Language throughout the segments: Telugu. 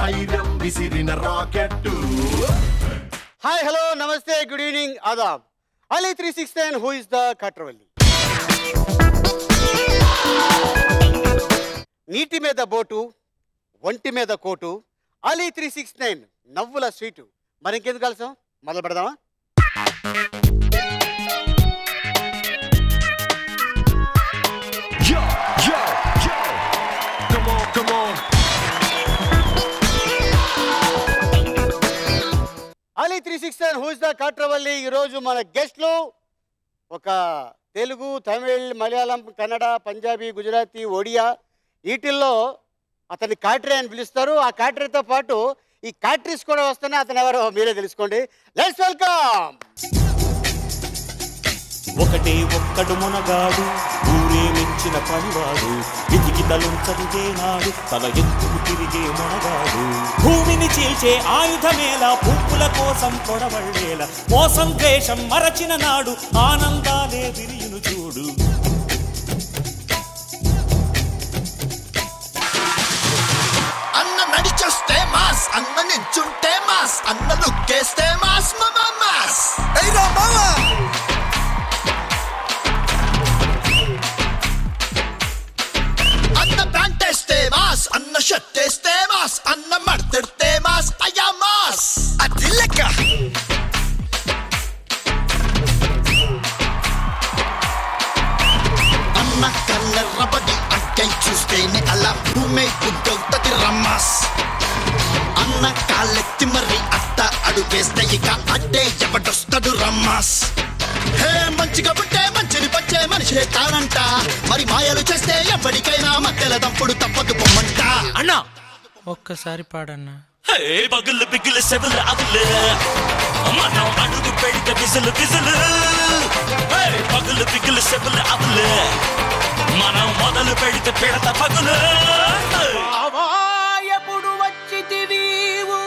ధైర్యం విసిరిన రాకెట్టు. హాయ్ హలో నమస్తే good evening Aadab. Ali 369 who is the Katravalli. నీటి మీద బోటు ఒంటి మీద కోటు Ali 369 నవ్వుల స్వీటు. మరి ఇంకెందుకు కలిసాం, మొదలు పెడదామా? Ali 369 who is the Katravalli. ఈరోజు మన గెస్ట్లు ఒక తెలుగు, తమిళ్, మలయాళం, కన్నడ, పంజాబీ, గుజరాతీ, ఒడియా వీటిల్లో అతన్ని కాట్రీ అని పిలుస్తారు. ఆ కాట్రీతో పాటు ఈ కాట్రీస్ కూడా వస్తున్నాయి. అతను ఎవరో మీరే తెలుసుకోండి. Let's welcome. ఒకటే ఒక్కడు మునగాడు, ఊరే మెచ్చిన పనివాడు, ఎదిగి తలుంచదిగే నాడు, తల ఎత్తుకు తిరిగే మునగాడు. భూమిని చీల్చే ఆయుధమేలా, పువ్వుల కోసం పొడవళ్ళేలా, మోసం ద్వేషం మరచిన నాడు, ఆనందాలే విరియును చూడు. అన్న నడిచొస్తే మాస్, అన్న నించుంటే మాస్, అన్న లుక్కేస్తే మాస్, మామా మాస్. ఏరా మామా అన్న ప్యాంటేస్తే మాస్, అన్న షర్టేస్తే మాస్, అన్న మడతెడితే మాస్, అయ్యా మాస్. అది లెక్క అన్న కళ్ళెర్రబడి అక్కై చూస్తేనే అలా భూమే గుద్దవుతది రమ్మాస్. అన్న కాళ్ళెత్తి మరి అత్త అడుగేస్తే ఇక అడ్డే ఎవడొస్తాడు రమ్మాస్. హే మంచిగా పుట్టే మంచిని పచ్చే మనిషే తానంట, మరి మాయలు చేస్తే ఎప్పటికైనా మధ్యల దంపుడు తప్పదు పొమ్మంట. అన్నా ఒక్కసారి పాడన్నా. పగులు బిగులు సెబులు అబులు, మనం అడుగు పెడితే బిజులు బిజులు. పగులు బిగులు సెబులు అబులు, మనం మొదలు పెడితే పెడత పగులు. ఎప్పుడు వచ్చితివీవు,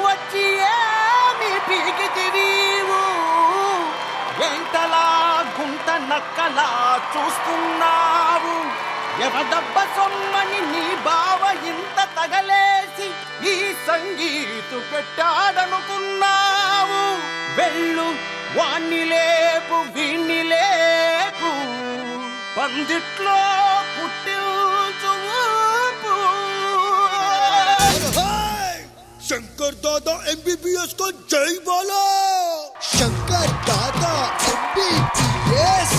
వచ్చి ఏమి పీకితివీవు, ఎంతలా గుంట నక్కలా చూస్తున్నావు. ఎవదబ్బ సొమ్మని నీ బావ ఇంత తగలేసి ఈ సంగీతు పెట్టాడనుకున్నావు. వెళ్ళు వాణ్ణి లేపు వీణ్ణి లేపు, పందిట్లో పుట్టించు ఊపు. शंकर दादा MBBS को जय बोलो. शंकर दादा MBBS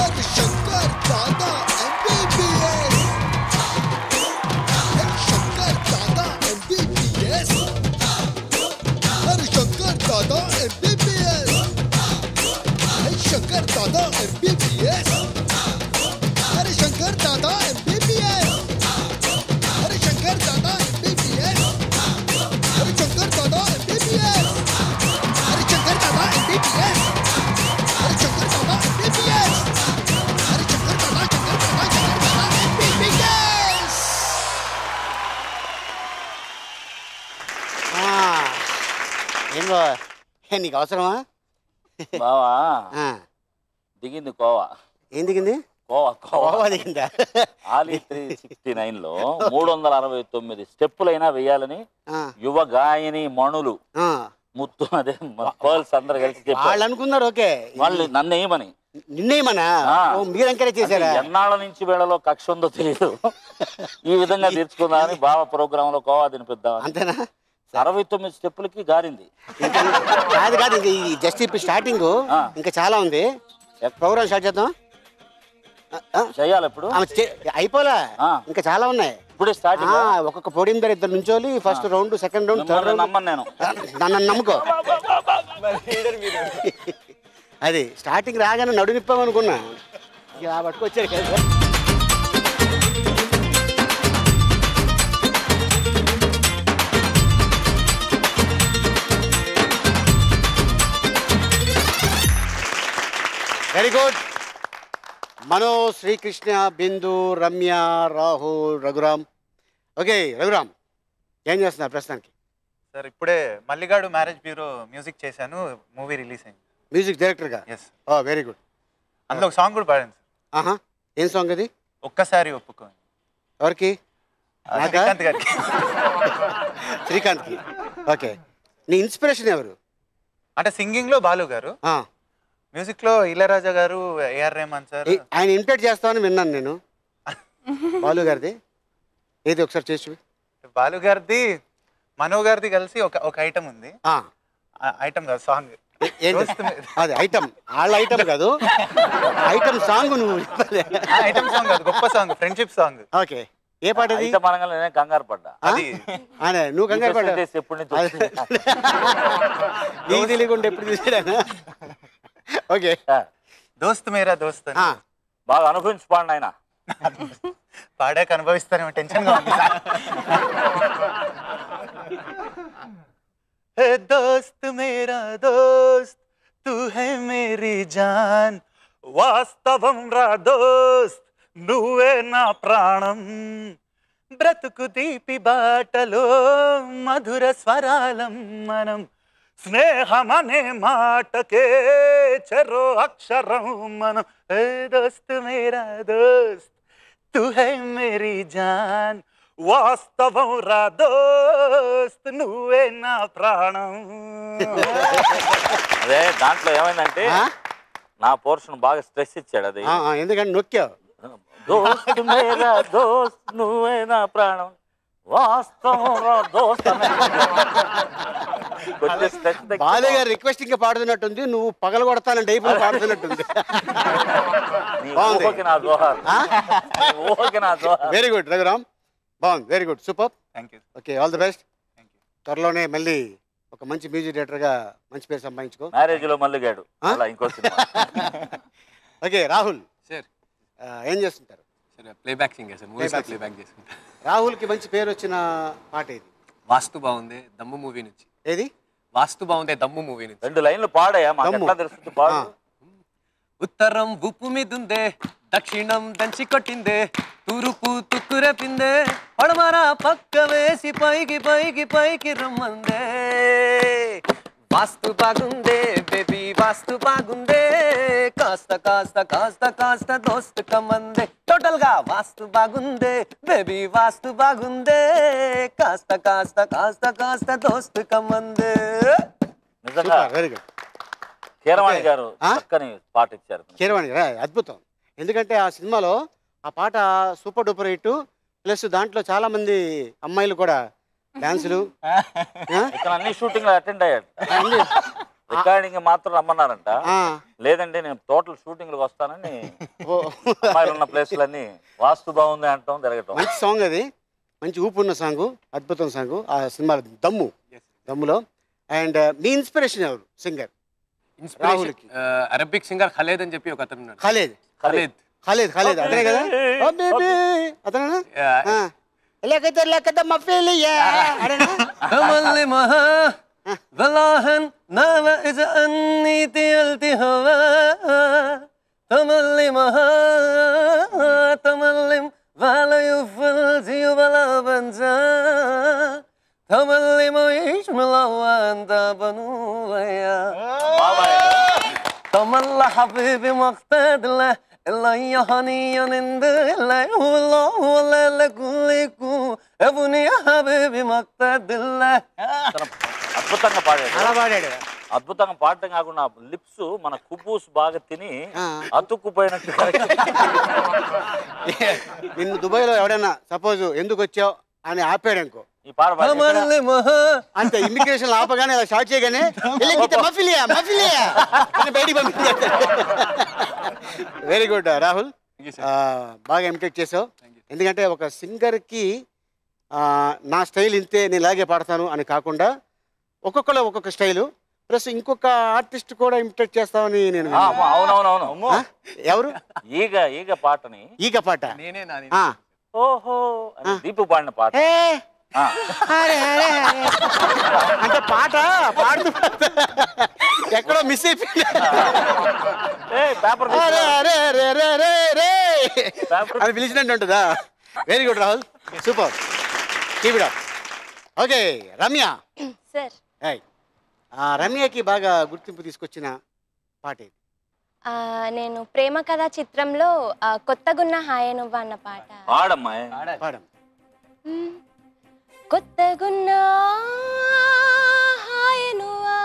और शंकर दादा MBBS, शंकर दादा MBBS और शंकर दादा MBBS, शंकर दादा MBBS, अरे शंकर दादा MBBS, अरे शंकर दादा MBBS, अरे शंकर दादा MBBS, अरे शंकर दादा MBBS, अरे शंकर दादा MBBS, अरे शंकर दादा MBBS. ఏంగో నీకు అవసరమా? బావా ఆ, దిగింది కోవా. ఏం దిగింది? కోవా కోవా కోవా దిగిందా? Ali 369 లో 369 స్టెప్పులైనా వేయాలని ఆ, యువ గాయని మణులు ఆ. ముత్తు అదే పర్ల్స్ అందరు కలిసి చెప్పారు. వాళ్ళు అనుకున్నారు ఓకే, వాళ్ళు నన్ను ఏమని నిన్నేమన్నా మీరు ఎంకరేజ్ చేశారా? ఎన్నాళ్ళ నుంచి వేళలో కక్ష ఉందో తెలియదు. ఈ విధంగా తీర్చుకుందామని బావ ప్రోగ్రామ్ లో కోవా తినిపిద్దామని. అంతేనా? 69 స్టెప్పులకి గారింది. కాదు కాదు, ఇది జస్ట్ ఇప్పుడు స్టార్టింగ్, ఇంకా చాలా ఉంది. ప్రోగ్రామ్ స్టార్ట్ చేద్దాం. చెయ్యాలి ఇప్పుడు అయిపోలే, ఇంకా చాలా ఉన్నాయి. ఇప్పుడే స్టార్టింగ్. ఒక్కొక్క పోడియం దగ్గర ఇద్దరు నుంచోలి. First round, second round, third round. నమ్మను నేను, నన్ను నమ్ముకో. అది స్టార్టింగ్ రాగానే నడునిప్పామనుకున్నా, ఇలా పట్టుకొచ్చారు కదా. Very good. Mano, Srikrishna, Bindu, Ramya, Rahul, Raghuram. Okay Raghuram, ఏం చేస్తున్నారు ప్రస్తుతానికి? సార్ ఇప్పుడే మల్లిగాడు మ్యారేజ్ బ్యూరో మ్యూజిక్ చేశాను, మూవీ రిలీజ్ అయింది. మ్యూజిక్ డైరెక్టర్గా? ఎస్. Very good. అందులో ఒక సాంగ్ కూడా పాడాను సార్. ఏం సాంగ్ అది? ఒక్కసారి ఒప్పుకోండి. ఎవరికి? నాకా? శ్రీకాంత్ గారికి. శ్రీకాంత్కి. ఓకే, నీ ఇన్స్పిరేషన్ ఎవరు? అంటే సింగింగ్ లో బాలు గారు, ఆ, మ్యూజిక్ లో ఇళయరాజా గారు, ఏఆర్ రెహమాన్ సార్. ఆయన ఇమిటేట్ చేస్తామని విన్నాను నేను. బాలు గారిది ఏది ఒకసారి చేసి చూపి. బాలు గారిది మనో గారిది కలిసి ఒక ఐటమ్ ఉంది. ఆ, ఐటమ్ కాదు, సాంగ్. ఏంటి అది? ఐటమ్ వాళ్ళ ఐటమ్ కాదు, ఐటమ్ సాంగ్ నువ్వు చెప్పాలి. ఐటమ్ సాంగ్ కాదు, గొప్ప సాంగ్, ఫ్రెండ్షిప్ సాంగ్. ఓకే, ఏ పాట అది? అయితే మనగా నేనే కంగారు పడ్డా. అది అనే నువ్వు కంగారు పడ్డా? ఎప్పటి నుంచి వచ్చింది? నీకు తెలియకుండా ఎప్పుడు చూసాడా? ఓకే, దోస్త్ మేరా దోస్త్ అని. బాగా అనుభవించి పాడిన ఆయన. పాడాక అనుభవిస్తానేమో, టెన్షన్ గా ఉంది. ఏ దోస్త్ మేరా దోస్త్ తూ హై మేరీ జాన్, వాస్తవం రా దోస్త్ నువ్వే నా ప్రాణం, బ్రతుకు దీపి బాటలో మధుర స్వరాలం మనం, స్నేహమనే మాటకే చెరో అక్షరం మనం. ఏ దోస్త్ మేరా దోస్త్ తూ హై మేరీ జాన్, వాస్తవం రా దోస్త్ నువ్వే నా ప్రాణం. అదే దాంట్లో ఏమైందంటే నా పోర్షన్ బాగా స్ట్రెస్ ఇచ్చాడు. అది ఎందుకంటే నొక్కావు. దోస్త్ మేరా దోస్త్ నువ్వే నా ప్రాణం, వాస్తవం రా దోస్త్ అనే. కొంచెం స్ట్రెస్ బాలయ్య గారు రిక్వెస్టింగ్ గా పాడుతున్నట్టుంది, నువ్వు పగల కొడతానంటే అయిపోయి పాడుతున్నట్టుంది. వెరీ గుడ్ రఘురామ్, బాగుంది, very good, super. Thank you. Okay, all the best. Thank you. త్వరలోనే మళ్ళీ ఒక మంచి మ్యూజిక్ డైరెక్టర్ గా మంచి పేరు సంపాదించుకో. మ్యారేజ్ లో మల్లిగాడు అలా ఇంకో సినిమా. ఓకే, రాహుల్ సార్ ఏం చేస్తుంటారు? సార్ ప్లేబ్యాక్ సింగర్ సార్, మూవీస్లో ప్లేబ్యాక్ చేసుకుంటారు. రాహుల్కి మంచి పేరు వచ్చిన పాట ఇది. వాస్తు బాగుందే దమ్ము మూవీ నుంచి. ఏది? వాస్తు బాగుందే దమ్ము మూవీ నుంచి. 2 లైన్లు పాడాయా, మాకు దమ్ము. ఎట్లా తెలుస్తుంది? పాడు. ఉత్తరం ఉప్పు మీదుందే, దక్షిణం దంచి కొట్టిందే, తూర్పు తుక్కురెపిందే, పడమర పక్క వేసి పైకి పైకి పైకి రమ్మందే. వాస్తు బాగుందే బేబీ వాస్తు బాగుందే, కాస్త కాస్త కాస్త కాస్త దోస్త్ కమ్మందే. టోటల్ గా వాస్తు బాగుందే బేబీ వాస్తు బాగుందే, కాస్త కాస్త కాస్త కాస్త దోస్త్ కమ్మందే. నిజంగా వెరీ గుడ్. కీరవాణి గారు చక్కని పాట ఇచ్చారు. కీరవాణి అద్భుతం. ఎందుకంటే ఆ సినిమాలో ఆ పాట సూపర్ డూపర్ హిట్, ప్లస్ దాంట్లో చాలా మంది అమ్మాయిలు కూడా డాన్సులు. ఇక్కడ అన్ని షూటింగ్ అటెండ్ అయ్యాడు. రికార్డింగ్ మాత్రం రమ్మన్నారంట. లేదండి నేను టోటల్ షూటింగ్ వస్తానని అమ్మాయిలు ఉన్న ప్లేస్లన్నీ వాస్తు బాగుంది అంటాం జరగటం. మంచి సాంగ్ అది, మంచి ఊపు ఉన్న సాంగ్, అద్భుతం సాంగ్ ఆ సినిమా దమ్ములో. అండ్ మీ ఇన్స్పిరేషన్ ఎవరు singer? Inspiration Arabic singer Khaled అని చెప్పి ఒక అతను ఉన్నాడు. ఖలేద్ ఖలేద్ ఖలేద్ అతనే కదా? ఓ బేబీ అతనేనా? లేకపోతే లేకపోతే మఫీలియా అరేనా? تملي مها ظلاهن نام إذا أني تيلت هوا تملي مها تملم ولا يفل زي ولا بنزا تملي ما يش ملوان تبنويا تملي حبيبي مقتد له إلا يهني ينند إلا والله ولا لكلكو ابني يا حبيبي مقتد له. అద్భుతంగా పాడాడు. అలా పాడాడు. అద్భుతంగా పాడటం కాకుండా లిప్స్ మన కుబూస్ బాగా తిని అతుక్కుపోయినట్టు. నిన్ను దుబాయ్లో ఎవడైనా సపోజ్ ఎందుకు వచ్చావు అని ఆపాడు అనుకో, ఈ పాట అంతే ఇమిగ్రేషన్ ఆపగానే అలా షార్ట్ చేయగానే మఫిలియా మఫిలియా అని బయటికి పంపించారు. వెరీ గుడ్ రాహుల్, బాగా ఇమిటేట్ చేసావు. ఎందుకంటే ఒక సింగర్కి నా స్టైల్ ఇంతే నేను ఇలాగే పాడతాను అని కాకుండా ఒక్కొక్కరు ఒక్కొక్క స్టైలు, ప్లస్ ఇంకొక ఆర్టిస్ట్ కూడా ఇమిటేట్ చేస్తామని నేను. అవునవునవును. ఎవరు? ఈగ పాటని ఈగ పాట ఓహో అని దీపు పాడిన పాట. అంటే పాట పాడుతూ ఎక్కడో మిస్ అయిపోయింది. అది పిలిచినట్టు ఉంటుందా? Very good Rahul, super, keep it up. Okay Ramya sir, రమ్యకి బాగా గుర్తింపు తీసుకొచ్చిన పాట ఏది? నేను ప్రేమ కథ చిత్రంలో కొత్తగున్న హాయనువ్వ అన్న పాట పాడమ్మా. పాడం. కొత్తగున్నా హాయనువా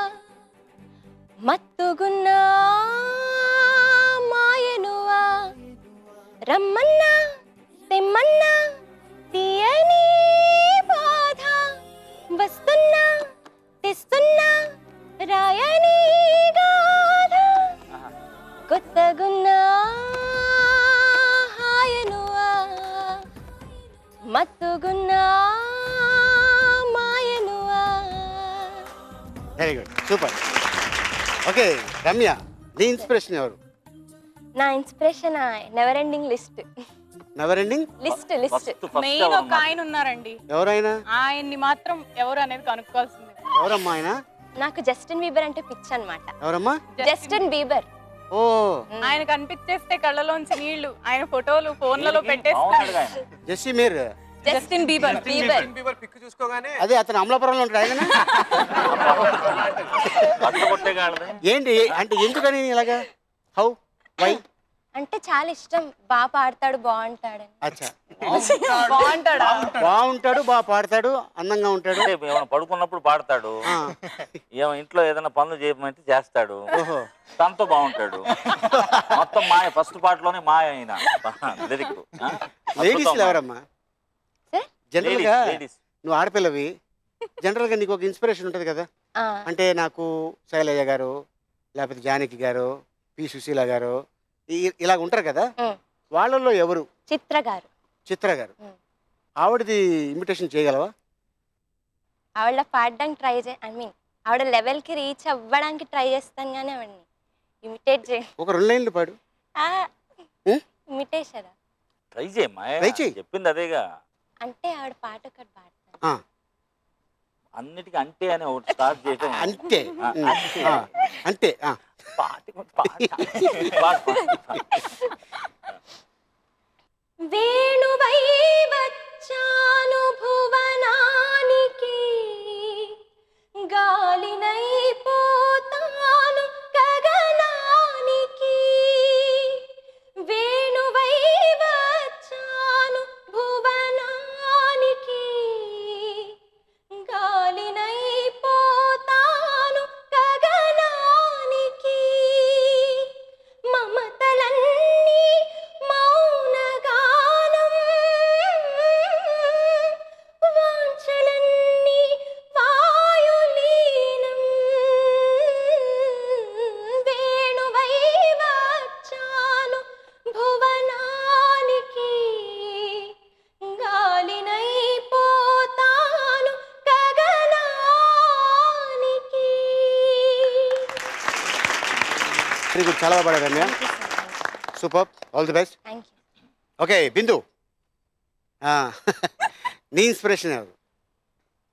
మత్తుగున్నా మాయనువా రమ్మన్నా తెమ్మన్నా తీయని బాధ వస్తున్నా తెస్తున్నా రాయని గాథ కొత్తగున్నా హాయనువా మత్తుగున్నా మాయనువా. Very good, super. Okay Ramya, నీ ఇన్స్పిరేషన్ ఎవరు? నా inspiration never ending list. Never ending list main ఒక ఆయన ఉన్నారండి, ఎవరైనా? ఆయన్ని మాత్రం ఎవరు అనేది కనుక్కోవాల్సింది. ఎవరమ్మా ఆయన? నాకు జస్టిన్ బీబర్ అంటే పిచ్చి అన్నమాట. ఎవరమ్మా? Justin Bieber. ఓ, ఆయన కనిపించేస్తే కళ్ళలోంచి నీళ్లు, ఆయన ఫోటోలు ఫోన్లలో పెట్టేస్తారు. జెస్సీ మీర్. Justin Bieber. పిక్ చూసుకోగానే అదే అతను అమలాపురంలో ఉంటాడు ఆయన. ఏంటి అంటే ఎందుకని ఇలాగా? How why? అంటే చాలా ఇష్టం, బాగా పాడతాడు, బాగుంటాడని. అచ్చా, బాగుంటాడా? బాగుంటాడు, బాగా పాడతాడు, అందంగా ఉంటాడు. ఏమైనా పడుకున్నప్పుడు పాడతాడు, ఏమో ఇంట్లో ఏదైనా పనులు చేయమంటే చేస్తాడు, ఓహో, తనతో బాగుంటాడు. మొత్తం మాయ, ఫస్ట్ పాటలోనే మాయ అయినా లిరిక్. లేడీస్ ఎవరమ్మా? సార్? జనరల్ గా నువ్వు ఆడపిల్లవి, జనరల్ గా నీకు ఒక ఇన్స్పిరేషన్ ఉంటది కదా. అంటే నాకు శైలజ గారు, లేకపోతే జానకి గారు, పి సుశీల గారు ఇలాగ ఉంటారు కదా, వాళ్ళల్లో ఎవరు? చిత్ర గారు. చిత్ర గారు. ఆవిడది ఇమిటేషన్ చేయగలవా? ఆవిడ పాడడానికి ట్రై ఆవిడ లెవెల్కి రీచ్ అవ్వడానికి ట్రై చేస్తాను కానీ ఆవిడని ఇమిటేట్ చేయ. ఒక 2 లైన్లు పాడు. ఇమిటేషన్ ట్రై చేయమ్మా, చెప్పింది అదేగా. అంటే ఆవిడ పాట ఒకటి పాడతాను. అన్నిటికీ అంటే అని ఒకటి స్టార్ట్ చేయటం. అంతే అంతే. వేణువై వచ్చాను భువనానికి, గాలినై పోతాను గగనానికి. వేణువై వచ్చాను భువనానికి, గాలినై పోతాను గగనానికి. మమతలన్నీ మౌనగానం, వాంఛలన్నీ వాయులీనం. వేణువై వచ్చాను భువనానికి, గాలినై పోతాను గగనానికి. వెరీ గుడ్, చాలా బాగా పాడారు Ramya. Super, all the best. Thank you. Okay Bindu, నీ ఇన్స్పిరేషన్ ఎవరు?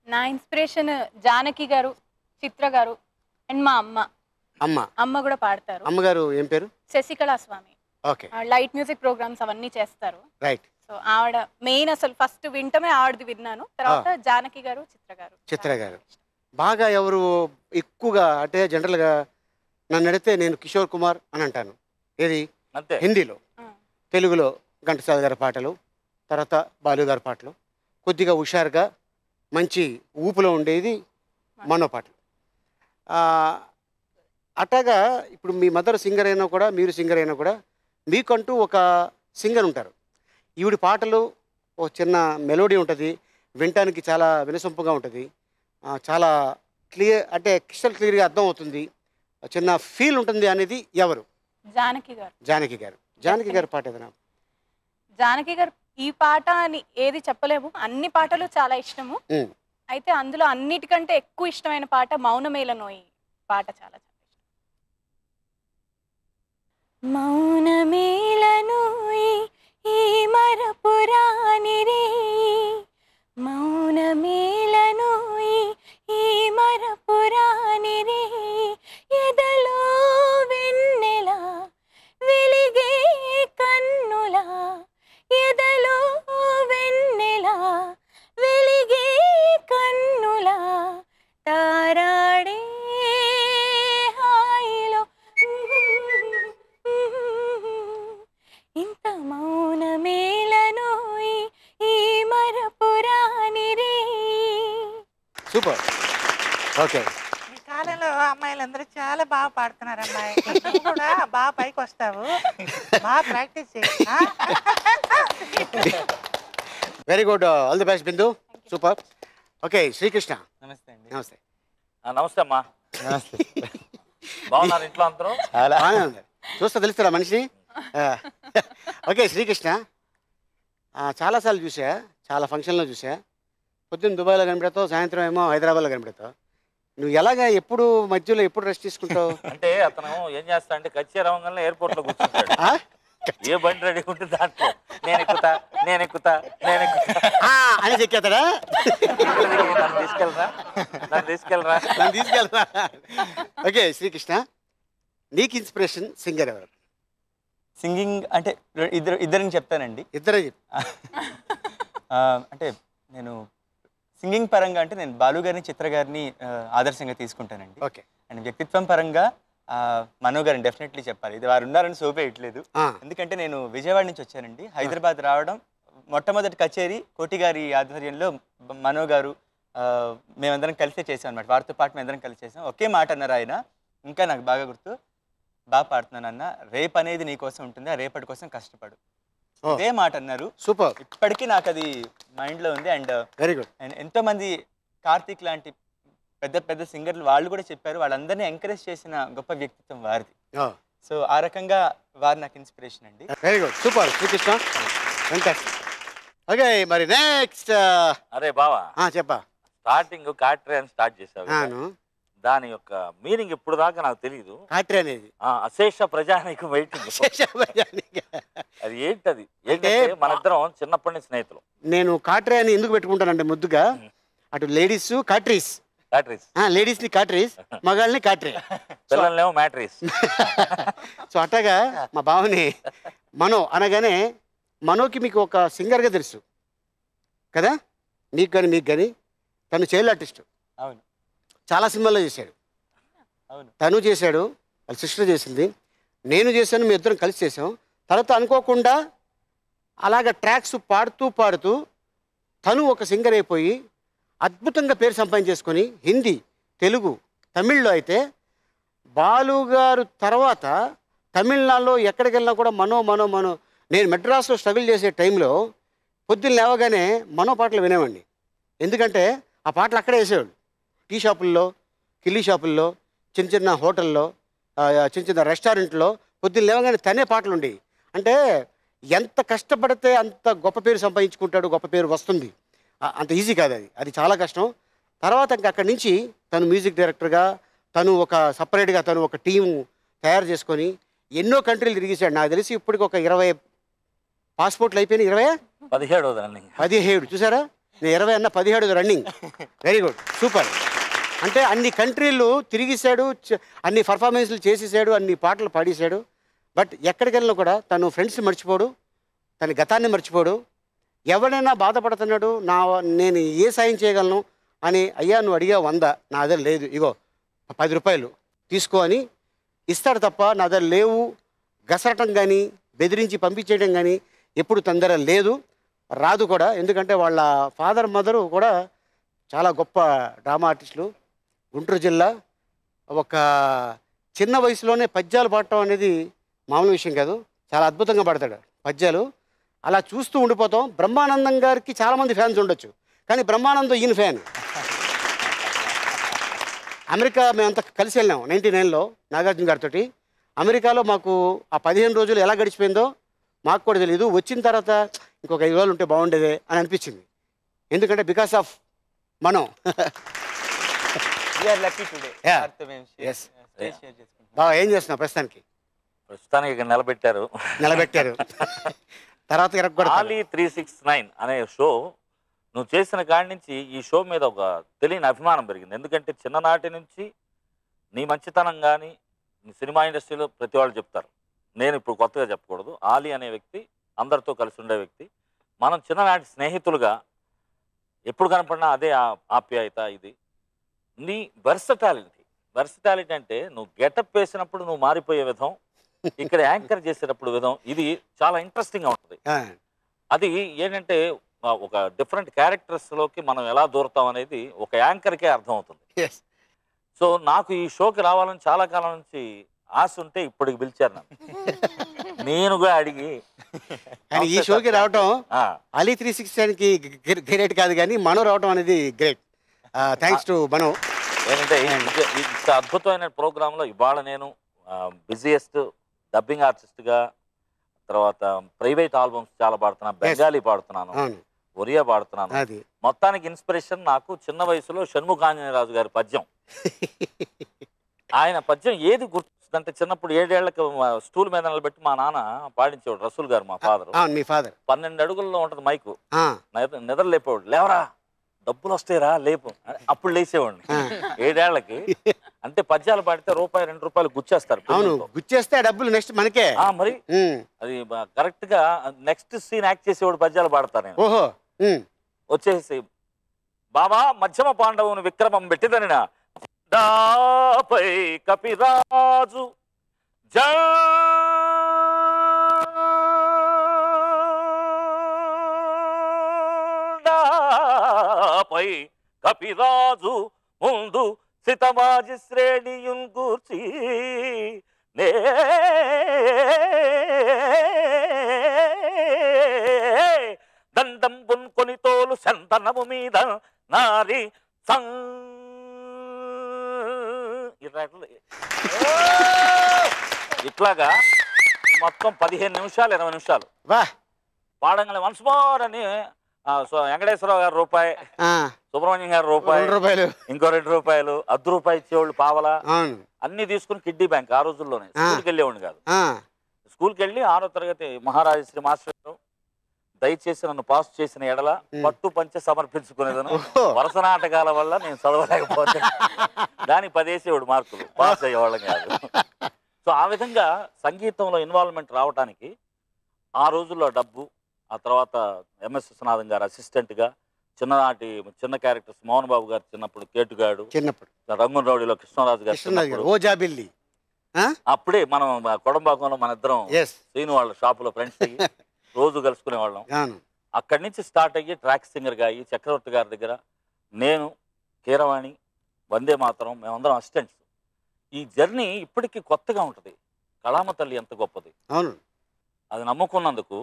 నా ఇన్స్పిరేషన్ జానకి గారు, చిత్ర గారు అండ్ మా అమ్మ. అమ్మ కూడా పాడతారు. అమ్మగారు ఏం పేరు? శశికళా స్వామి. ఓకే, లైట్ మ్యూజిక్ ప్రోగ్రామ్స్ అవన్నీ చేస్తారు. రైట్. సో ఆవిడ మెయిన్, అసలు ఫస్ట్ వింటమే ఆవిడది విన్నాను, తర్వాత జానకి గారు, చిత్ర గారు. బాగా ఎవరు ఎక్కువగా అంటే జనరల్గా నన్ను అడిగితే నేను కిషోర్ కుమార్ అని అంటాను. ఏది హిందీలో. తెలుగులో ఘంటసాల గారి పాటలు, తర్వాత బాలు గారి పాటలు, కొద్దిగా హుషారుగా మంచి ఊపులో ఉండేది మనో పాటలు. అట్లాగా ఇప్పుడు మీ మదర్ సింగర్ అయినా కూడా, మీరు సింగర్ అయినా కూడా, మీకంటూ ఒక సింగర్ ఉంటారు. ఈవిడి పాటలు ఒక చిన్న మెలోడీ ఉంటుంది, వినటానికి చాలా వినసొంపుగా ఉంటుంది, చాలా క్లియర్ అంటే క్రిస్టల్ క్లియర్గా అర్థం అవుతుంది, చిన్న ఫీల్ ఉంటుంది అనేది ఎవరు? జానకి గారు. జానకి గారి పాట ఏదైనా? జానకి గారు ఈ పాట అని ఏది చెప్పలేము, అన్ని పాటలు చాలా ఇష్టము. అయితే అందులో అన్నిటికంటే ఎక్కువ ఇష్టమైన పాట మౌనమేలనోయి పాట చాలా చాలా ఇష్టం. మౌనమేలనోయి ఈ మరపురాని రే, మౌనమేలనోయి ఈ మరపురాని రే, ఎదలో వెన్నెలా వెలిగే కన్నులా, ఎదలో వెన్నెలా వెలిగే కన్నులా, తారాడే హాయిలో ఇంత మౌనమేలనోయి ఈ మర సూపర్. ఓకే, ఈ కాలంలో అమ్మాయిలందరూ చాలా బాగా పాడుతున్నారు. అమ్మాయి నువ్వు కూడా బాగా పైకి వస్తావు, బాగా ప్రాక్టీస్ చేయి. Very good, all the best Bindu. Super. Okay, Srikrishna. నమస్తే అండి. నమస్తే. నమస్తే అమ్మా. నమస్తే. బాగున్నారు ఇంట్లో అందరూ? బాగానే ఉంది. చూస్తా తెలుస్తారా మనిషి. ఓకే శ్రీకృష్ణ, చాలాసార్లు చూసా, చాలా ఫంక్షన్లో చూసా. పొద్దున్న దుబాయ్లో కనబడతావు, సాయంత్రం ఏమో హైదరాబాద్లో కనబడతావు. నువ్వు ఎలాగా ఎప్పుడు మధ్యలో ఎప్పుడు రెస్ట్ తీసుకుంటావు? అంటే అతను ఏం చేస్తా అంటే కచ్చేరి అవ్వగానే ఎయిర్పోర్ట్లో కూర్చుంటాడు. ఏ బండి రెడీ ఉంటే దాంట్లో నేను ఎక్కుతా అని చెక్కేతాడా? నన్ను తీసుకెళ్ళరా. ఓకే శ్రీకృష్ణ, నీకు ఇన్స్పిరేషన్ సింగర్ ఎవరు? సింగింగ్ అంటే ఇద్దరిని చెప్తానండి. ఇద్దరే చెప్పు. అంటే నేను సింగింగ్ పరంగా అంటే నేను బాలు గారిని, చిత్ర గారిని ఆదర్శంగా తీసుకుంటానండి. ఓకే. అండ్ వ్యక్తిత్వం పరంగా మనో గారిని డెఫినెట్లీ చెప్పాలి. ఇది వారు ఉన్నారని సోపే ఇట్లేదు. ఎందుకంటే నేను విజయవాడ నుంచి వచ్చానండి. హైదరాబాద్ రావడం మొట్టమొదటి కచేరీ కోటి గారి ఆధ్వర్యంలో మనో గారు మేమందరం కలిసే చేసాం అనమాట. వారితో పాటు మేమందరం కలిసి చేసాం. ఒకే మాట అన్నారు ఆయన, ఇంకా నాకు బాగా గుర్తు, బాగా పాడుతున్నాను అన్న, రేపు అనేది నీ కోసం ఉంటుంది, ఆ రేపటి కోసం కష్టపడు. ఇదే మాట అన్నారు. సూపర్. ఇప్పటికీ నాకు అది మైండ్లో ఉంది. And very good. అండ్ ఎంతోమంది కార్తీక్ లాంటి పెద్ద పెద్ద సింగర్లు వాళ్ళు కూడా చెప్పారు, వాళ్ళందరినీ ఎంకరేజ్ చేసిన గొప్ప వ్యక్తిత్వం వారిది. సో ఆ రకంగా వారు నాకు ఇన్స్పిరేషన్ అండి. Very good, super Srikrishna. Okay, మరి నెక్స్ట్. అరే బావా, చెప్పా. స్టార్టింగ్ కాట్రీ అని స్టార్ట్ చేశావు, దాని యొక్క మీనింగ్ ఇప్పుడు దాకా నాకు తెలియదు. కాట్రీ అనేది అశేష ప్రజానీకం వెయిటింగ్. అది ఏంటది? ఏంటంటే మన ఇద్దరం చిన్నప్పటి నుంచి స్నేహితులు. నేను కాట్రీ అని ఎందుకు పెట్టుకుంటానంటే ముద్దుగా, అటు లేడీస్ కాట్రీస్, లేడీస్ ని కాట్రీస్, మగాళ్ళని కాట్రీ, పిల్లలేమో మ్యాట్రీస్. సో అట్టగా మా బావని మనో అనగానే, మనోకి మీకు ఒక సింగర్గా తెలుసు కదా, మీకు కానీ తను చైల్డ్ ఆర్టిస్ట్. అవును, చాలా సినిమాల్లో చేశాడు. అవును, తను చేశాడు, వాళ్ళ సిస్టర్ చేసింది, నేను చేశాను, మీ ఇద్దరం కలిసి చేసాం. తర్వాత అనుకోకుండా అలాగ ట్రాక్స్ పాడుతూ తను ఒక సింగర్ అయిపోయి అద్భుతంగా పేరు సంపాదించేసుకొని హిందీ, తెలుగు, తమిళ్లో అయితే బాలుగారు తర్వాత తమిళనాడులో ఎక్కడికి వెళ్ళినా కూడా మనో. నేను మెడ్రాస్లో స్ట్రగుల్ చేసే టైంలో పొద్దున్న లేవగానే మనో పాటలు వినేవాడిని. ఎందుకంటే ఆ పాటలు అక్కడే వేసేవాడు. టీ షాపుల్లో, కిల్లీ షాపుల్లో, చిన్న హోటల్లో, చిన్న రెస్టారెంట్లో పొద్దున్న లేవగానే తనే పాటలు ఉండేవి. అంటే ఎంత కష్టపడితే అంత గొప్ప పేరు సంపాదించుకుంటాడు, గొప్ప పేరు వస్తుంది. అంత ఈజీ కాదు అది చాలా కష్టం. తర్వాత ఇంకా అక్కడి నుంచి తను మ్యూజిక్ డైరెక్టర్గా, తను ఒక సపరేట్గా తను ఒక టీం తయారు చేసుకొని ఎన్నో కంట్రీలు తిరిగేశాడు. నాకు తెలిసి ఇప్పటికి ఒక 20 పాస్పోర్ట్లు అయిపోయినాయి. 17 చూసారా, నేను 20 అన్న 17 రన్నింగ్. Very good, super. అంటే అన్ని కంట్రీలు తిరిగేశాడు, అన్ని పర్ఫార్మెన్స్లు చేసేసాడు, అన్ని పాటలు పాడేశాడు. బట్ ఎక్కడికి వెళ్ళినా కూడా తను ఫ్రెండ్స్ని మర్చిపోడు, తన గతాన్ని మర్చిపోడు. ఎవరైనా బాధపడుతున్నాడు, నేను ఏ సాయం చేయగలను అని, అయ్యా నువ్వు అడిగా 100, నా దగ్గర లేదు, ఇగో 10 రూపాయలు తీసుకో అని ఇస్తాడు తప్ప నా దగ్గర లేవు గసరటం కానీ బెదిరించి పంపించేయడం కానీ ఎప్పుడు తన దగ్గర లేదు, రాదు కూడా. ఎందుకంటే వాళ్ళ ఫాదర్ మదరు కూడా చాలా గొప్ప డ్రామా ఆర్టిస్టులు. గుంటూరు జిల్లా. ఒక చిన్న వయసులోనే పద్యాలు పాడటం అనేది మామూలు విషయం కాదు. చాలా అద్భుతంగా పాడతాడు పద్యాలు. అలా చూస్తూ ఉండిపోతాం. బ్రహ్మానందం గారికి చాలామంది ఫ్యాన్స్ ఉండొచ్చు, కానీ బ్రహ్మానందం ఈయన ఫ్యాన్. అమెరికా మేమంతా కలిసి వెళ్ళాం 99లో నాగార్జున గారితో. అమెరికాలో మాకు ఆ 15 రోజులు ఎలా గడిచిపోయిందో మాకు కూడా తెలియదు. వచ్చిన తర్వాత ఇంకొక 5 రోజులు ఉంటే బాగుండేదే అని అనిపించింది. ఎందుకంటే బికాస్ ఆఫ్ మనం. బాగా ఏం చేస్తున్నావు ప్రస్తుతానికి? ప్రస్తుతానికి నిలబెట్టారు. తర్వాత ఆలీ 369 అనే షో నువ్వు చేసిన కాడి నుంచి ఈ షో మీద ఒక తెలియని అభిమానం పెరిగింది. ఎందుకంటే చిన్ననాటి నుంచి నీ మంచితనం కానీ సినిమా ఇండస్ట్రీలో ప్రతి వాళ్ళు చెప్తారు, నేను ఇప్పుడు కొత్తగా చెప్పకూడదు. ఆలీ అనే వ్యక్తి అందరితో కలిసి ఉండే వ్యక్తి. మనం చిన్ననాటి స్నేహితులుగా ఎప్పుడు కనపడినా అదే ఆప్యాయత. ఇది నీ వెర్సటాలిటీ అంటే నువ్వు గెటప్ వేసినప్పుడు నువ్వు మారిపోయే విధం, ఇక్కడ యాంకర్ చేసేటప్పుడు విధం, ఇది చాలా ఇంట్రెస్టింగ్గా ఉంటుంది. అది ఏంటంటే ఒక డిఫరెంట్ క్యారెక్టర్స్లోకి మనం ఎలా దూరతాం అనేది ఒక యాంకర్కే అర్థమవుతుంది. సో నాకు ఈ షోకి రావాలని చాలా కాలం నుంచి ఆశ ఉంటే ఇప్పటికి పిలిచారు నన్ను. నేనుగా అడిగి ఈ షోకి రావటం అలీ 360 గ్రేట్ కాదు కానీ మనో రావటం అనేది గ్రేట్. థ్యాంక్స్ టు మనో. ఏంటంటే ఇంత అద్భుతమైన ప్రోగ్రాంలో ఇవాళ నేను బిజియెస్ట్ డబ్బింగ్ ఆర్టిస్ట్గా, తర్వాత ప్రైవేట్ ఆల్బమ్స్ చాలా పాడుతున్నాను, బెంగాలీ పాడుతున్నాను, ఒరియా పాడుతున్నాను. మొత్తానికి ఇన్స్పిరేషన్ నాకు చిన్న వయసులో షణ్ముఖ ఆంజనేయరాజు గారి పద్యం. ఆయన పద్యం ఏది గుర్తుందంటే చిన్నప్పుడు 7 ఏళ్లకు స్టూల్ మీద నిలబెట్టి మా నాన్న పాడించేవాడు. రసూల్ గారు మా ఫాదర్. 12 అడుగుల్లో ఉంటుంది మైకు. నిద్ర లేపేవాడు, లేవరా డబ్బులు వస్తాయిరా లేపు. అప్పుడు లేచేవాడిని 7 ఏళ్లకి. అంటే పద్యాలు పాడితే రూపాయి 2 రూపాయలు గుచ్చేస్తారు. గుచ్చేస్తే డబ్బులు నెక్స్ట్ మనకే. మరి అది కరెక్ట్ గా నెక్స్ట్ సీన్ యాక్ట్ చేసేవాడు పద్యాలు పాడతాను నేను. వచ్చేసి బాబా మధ్యమ పాండవుని విక్రమం పెట్టిదని దాపై కపిరాజు జై కపిరాజు ముందు సితమాజి శ్రేణియున్ గూర్చి నే దండం పున్కొని తోలు సంతనము మీద నారి ఇట్లాగా మొత్తం 15 నిమిషాలు 20 నిమిషాలు పాడంగానే వన్స్ మోర్ అని వెంకటేశ్వరరావు గారు రూపాయి, సుబ్రహ్మణ్యం గారు రూపాయి, ఇంకో 2 రూపాయలు, ₹10 ఇచ్చేవాళ్ళు పావలా అన్ని తీసుకుని కిడ్డీ బ్యాంక్. ఆ రోజుల్లోనే స్కూల్కి వెళ్ళేవాడిని కాదు. స్కూల్కి వెళ్ళి 6వ తరగతి మహారాజశ్రీ మాస్టర్ దయచేసి నన్ను పాస్ చేసిన ఎడల పట్టు పంచ సమర్పించుకునేదను. వరుస నాటకాల వల్ల నేను చదవలేకపోతే దానికి 10 వేసేవాడు మార్కులు, పాస్ అయ్యేవాళ్ళం కాదు. సో ఆ విధంగా సంగీతంలో ఇన్వాల్వ్మెంట్ రావడానికి ఆ రోజుల్లో డబ్బు, ఆ తర్వాత ఎంఎస్ విశ్వనాథం గారు అసిస్టెంట్గా, చిన్న క్యారెక్టర్స్ మోహన్ బాబు గారు చిన్నప్పుడు, కేటుగాడు చిన్నప్పుడు, రంగుల రౌడీలో కృష్ణరాజు గారు, అప్పుడే మనం కొడంబాకంలో మన ఇద్దరం శ్రీను వాళ్ళ షాపులో ఫ్రెండ్స్ అయ్యి రోజు కలుసుకునే వాళ్ళం. అక్కడి నుంచి స్టార్ట్ అయ్యి ట్రాక్ సింగర్గా అయ్యి చక్రవర్తి గారి దగ్గర నేను, కీరవాణి, వందే మాతరం మేమందరం అసిస్టెంట్స్. ఈ జర్నీ ఇప్పటికీ కొత్తగా ఉంటుంది. కళామ తల్లి ఎంత గొప్పది, అది నమ్ముకున్నందుకు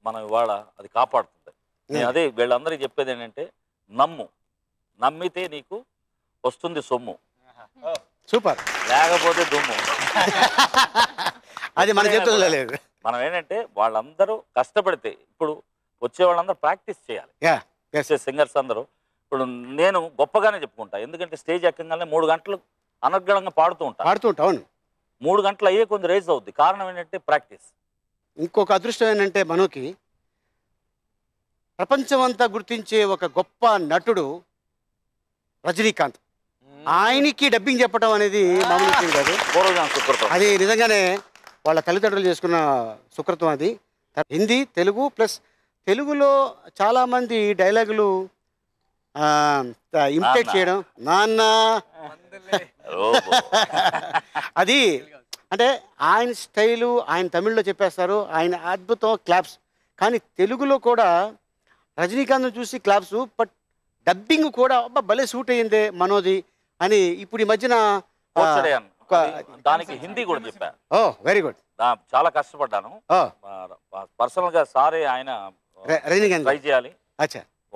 మనం ఇవాళ అది కాపాడుతుంది. నేను అదే వీళ్ళందరికీ చెప్పేది ఏంటంటే నమ్మితే నీకు వస్తుంది సొమ్ము, సూపర్, లేకపోతే దుమ్ము. అది మన చేతుల్లో లేదు. మనం ఏంటంటే వాళ్ళందరూ కష్టపడితే, ఇప్పుడు వచ్చే వాళ్ళందరూ ప్రాక్టీస్ చేయాలి. సింగర్స్ అందరూ ఇప్పుడు నేను గొప్పగానే చెప్పుకుంటా, ఎందుకంటే స్టేజ్ ఎక్కగానే 3 గంటలు అనర్గళంగా పాడుతూ ఉంటా. 3 గంటలు అయ్యే కొంచెం రేజ్ అవుద్ది. కారణం ఏంటంటే ప్రాక్టీస్. ఇంకొక అదృష్టం ఏంటంటే మనోకి ప్రపంచమంతా గుర్తించే ఒక గొప్ప నటుడు రజనీకాంత్. ఆయనకి డబ్బింగ్ చెప్పడం అనేది మామూలు కాదు. అది నిజంగానే వాళ్ళ తల్లిదండ్రులు చేసుకున్న సుకృతం. అది హిందీ, తెలుగు ప్లస్ తెలుగులో చాలామంది డైలాగులు ఇమిటేట్ చేయడం, నాన్న అది అంటే ఆయన స్టైలు. ఆయన తమిళ్లో చెప్పేస్తారు, ఆయన అద్భుతం క్లాప్స్. కానీ తెలుగులో కూడా రజనీకాంత్ చూసి క్లాప్స్, బట్ డబ్బింగ్ కూడా అబ్బా భలే సూట్ అయ్యిందే మనోది అని ఇప్పుడు ఈ మధ్యన దానికి హిందీ కూడా చెప్పాను. Very good. చాలా కష్టపడ్డాను పర్సనల్ గా. సారే ఆయన ట్రై చేయాలి,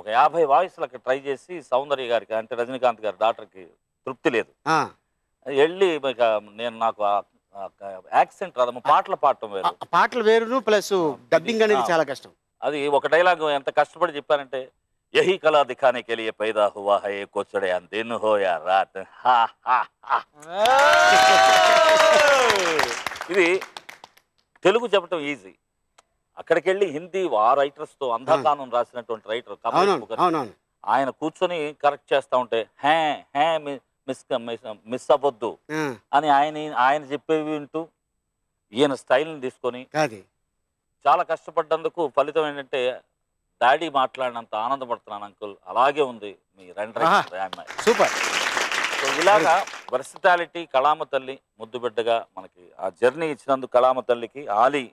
ఒక 50 వాయిస్లకి ట్రై చేసి సౌందర్య గారికి అంటే రజనీకాంత్ గారి డాక్టర్కి తృప్తి లేదు. వెళ్ళి నేను నాకు యాక్సెంట్ రాదు, పాటలు పాడటం వేరు, పాటలు వేరు ప్లస్ డబ్బింగ్ అనేది చాలా కష్టం. అది ఒక డైలాగ్ ఎంత కష్టపడి చెప్పానంటే, యహీ కళా దిఖానే కే లియే పైదా హువా హై కోచడయాన్ దిన్ హో యా రాత్. ఇది తెలుగు చెప్పటం ఈజీ. అక్కడికి వెళ్ళి హిందీ ఆ రైటర్స్ తో అంధాకానం రాసినటువంటి రైటర్ ఆయన కూర్చొని కరెక్ట్ చేస్తా ఉంటే హే హే మిస్ అవ్వద్దు అని ఆయన చెప్పేవి వింటూ ఈయన స్టైల్ని తీసుకొని చాలా కష్టపడ్డందుకు ఫలితం ఏంటంటే డాడీ మాట్లాడినంత ఆనందపడుతున్నాను అంకుల్, అలాగే ఉంది మీ రెండర్. సూపర్. సో ఇలాగా వర్సిటాలిటీ, కళామ తల్లి ముద్దు బిడ్డగా మనకి ఆ జర్నీ ఇచ్చినందుకు కళామ తల్లికి, ఆలీ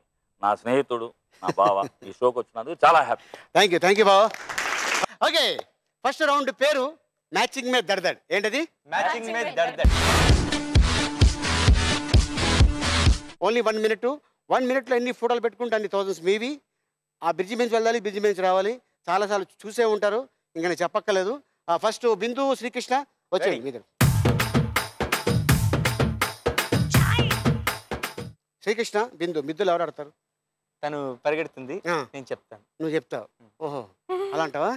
నా స్నేహితుడు, నా బావ ఈ షోకి వచ్చినందుకు చాలా హ్యాపీ. థ్యాంక్ యూ బావ. ఓకే, ఫస్ట్ రౌండ్ పేరు మ్యాచింగ్ మే దర్దడ్. ఏంటది? మ్యాచింగ్ మే దర్దడ్. Only 1 minute. 1 minuteలో ఎన్ని ఫోటోలు పెట్టుకుంటే అన్ని థౌజండ్స్ మీవి. ఆ బ్రిడ్జి బెంచ్ వెళ్ళాలి, బ్రిడ్జి బెంచ్ రావాలి. చాలాసార్లు చూసే ఉంటారు, ఇంకా నేను చెప్పక్కర్లేదు. ఫస్ట్ బిందు శ్రీకృష్ణ వచ్చేయండి మీద. శ్రీకృష్ణ బిందు మిద్దులు ఎవరు ఆడతారు? తను పరిగెడుతుంది, నేను చెప్తాను. నువ్వు చెప్తావు. ఓహో అలా అంటావా?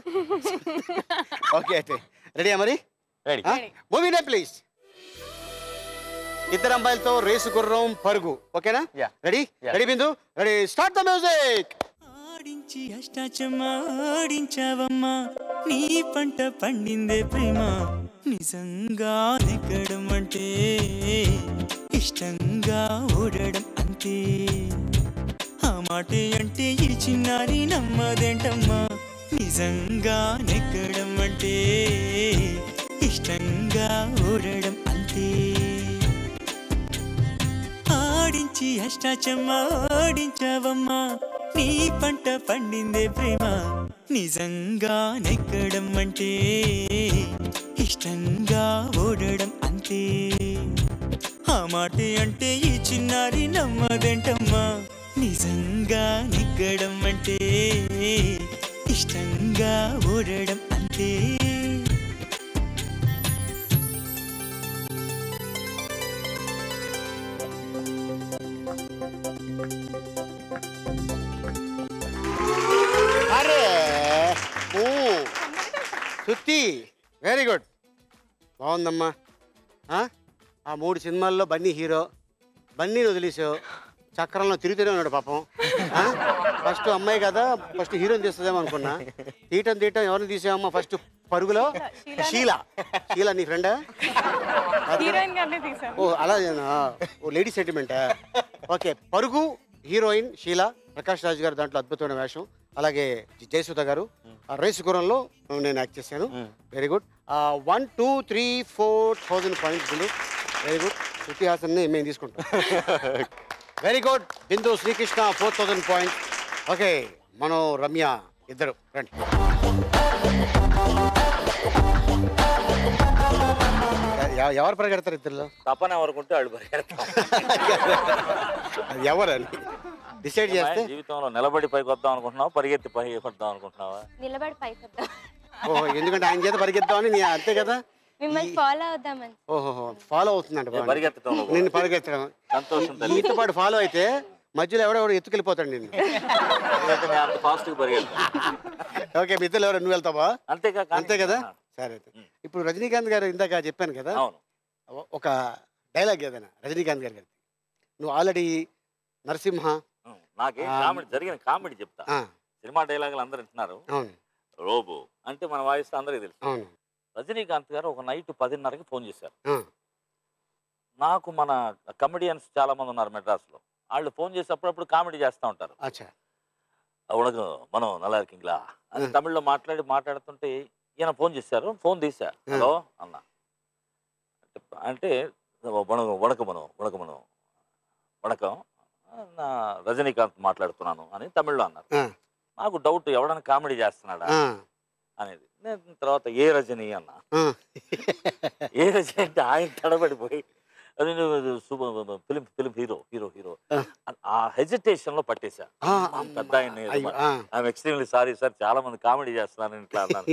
ఓకే అయితే రెడీయా మరి? రెడీ. Movie name please. ఇద్దరు అమ్మాయిలతో రేసు గుర్రం పరుగు. ఓకేనా? Ready? Ready Bindu? Ready, start the music. ఆడించి అష్టాచమ్మా ఆడించావమ్మా, నీ పంట పండిందే ప్రేమ, నిజంగా నెగ్గడం అంటే ఇష్టంగా ఓడడం అంతే. ఆ మాటే అంటే ఈ చిన్నారి నమ్మదేంటమ్మా, నిజంగా నెగ్గడం అంటే ఇష్టంగా ఓడడం అంతే. ఆడించి అష్టాచమ్మా ఆడించావమ్మా, నీ పంట పండిందే ప్రేమ, నిజంగా నెగ్గడం అంటే ఇష్టంగా ఓడడం అంతే. ఆ మాటే అంటే ఈ చిన్నారి నమ్మదేంటమ్మా, నిజంగా నెగ్గడం అంటే ఇష్టంగా ఓడడం అంతే. అరే సుత్తి, వెరీ గుడ్, బాగుందమ్మా. ఆ 3 సినిమాల్లో బన్నీ హీరో. బన్నీని వదిలేసావు, చక్రంలో తిరుగుతూనే ఉన్నాడు పాపం. ఫస్ట్ అమ్మాయి కదా, ఫస్ట్ హీరోని తీస్తుందేమో అనుకున్నా. తీయటం ఎవరిని తీసావమ్మా ఫస్ట్ పరుగులో? షీలా నీ ఫ్రెండా? ఓ అలా లేడీ సెంటిమెంటా? ఓకే, పరుగు హీరోయిన్ షీలా, ప్రకాష్ రాజ్ గారు దాంట్లో అద్భుతమైన వేషం. అలాగే జయసుధ గారు రేసు గుర్రంలో నేను యాక్ట్ చేశాను. Very good. 1 2 3 4,000 points Bindu. Very good. Shruti హాసన్ని మేము తీసుకుంటాం. Very good. Bindu Srikrishna 4,000 points. Okay, మనం రమ్య ఇద్దరు రండి. ఎవరు పరిగెడతారు ఇద్దరులో? తపన ఎవరుకుంటే వాళ్ళు పరిగెడతారు. అది ఎవరని డిసైడ్ చేస్తే? జీవితంలో నిలబడి పైకి వద్దాం అనుకుంటున్నావా, పరిగెత్తి పైకి వద్దాం అనుకుంటున్నావా? నిలబడి పైకి వద్దాం. ఓహో, ఎందుకంటే ఆయన చేత పరిగెత్తామని అంతే కదా, మిమ్మల్ని ఫాలో అవుదామని. ఓహో, ఫాలో అవుతుందంట పరిగెత్తడం, నిన్ను పరిగెత్తడం. సంతోషం. నీతో పాటు ఫాలో అయితే మధ్యలో ఎవడెవడు ఎత్తుకెళ్ళిపోతాడు నిన్ను. అంత ఫాస్ట్ గా పరిగెత్తా. ఓకే, మీ ఇద్దరు ఎవరు, నువ్వు వెళ్తావా? అంతే కదా. సరే, ఇప్పుడు రజనీకాంత్ గారు ఇందాక చెప్పాను కదా, ఒక డైలాగ్ ఏదైనా రజనీకాంత్ గారి నువ్వు ఆల్రెడీ నరసింహ. నాకేం కామెడీ జరిగిన కామెడీ చెప్తా. సినిమా డైలాగులు అందరు వింటున్నారు. రోబో అంటే మన వాయిస్ అందరికీ తెలుసు. రజనీకాంత్ గారు ఒక నైట్ 10:30కి ఫోన్ చేశారు నాకు. మన కమెడియన్స్ చాలా మంది ఉన్నారు మెడ్రాస్లో, వాళ్ళు ఫోన్ చేసి అప్పుడప్పుడు కామెడీ చేస్తూ ఉంటారు. ఉనకు మనం நல்லா இருக்கீங்களா అని తమిళ్లో మాట్లాడుతుంటే ఈయన ఫోన్ చేశారు. ఫోన్ తీసా, హలో అన్న అంటే వణకం నా రజనీకాంత్ మాట్లాడుతున్నాను అని తమిళ్లో అన్నారు. నాకు డౌట్, ఎవడన్నా కామెడీ చేస్తున్నాడా అనేది. నేను తర్వాత ఏ రజనీ అన్నా. ఏ రజనీ అంటే ఆయన తడబడిపోయి ఫిలిం హీరో ఆ హెజిటేషన్ లో పట్టేశా. పెద్ద ఆయన ఎక్స్ట్రీమ్లీ సారీ సార్, చాలా మంది కామెడీ చేస్తున్నాను ఇట్లా అన్నాను.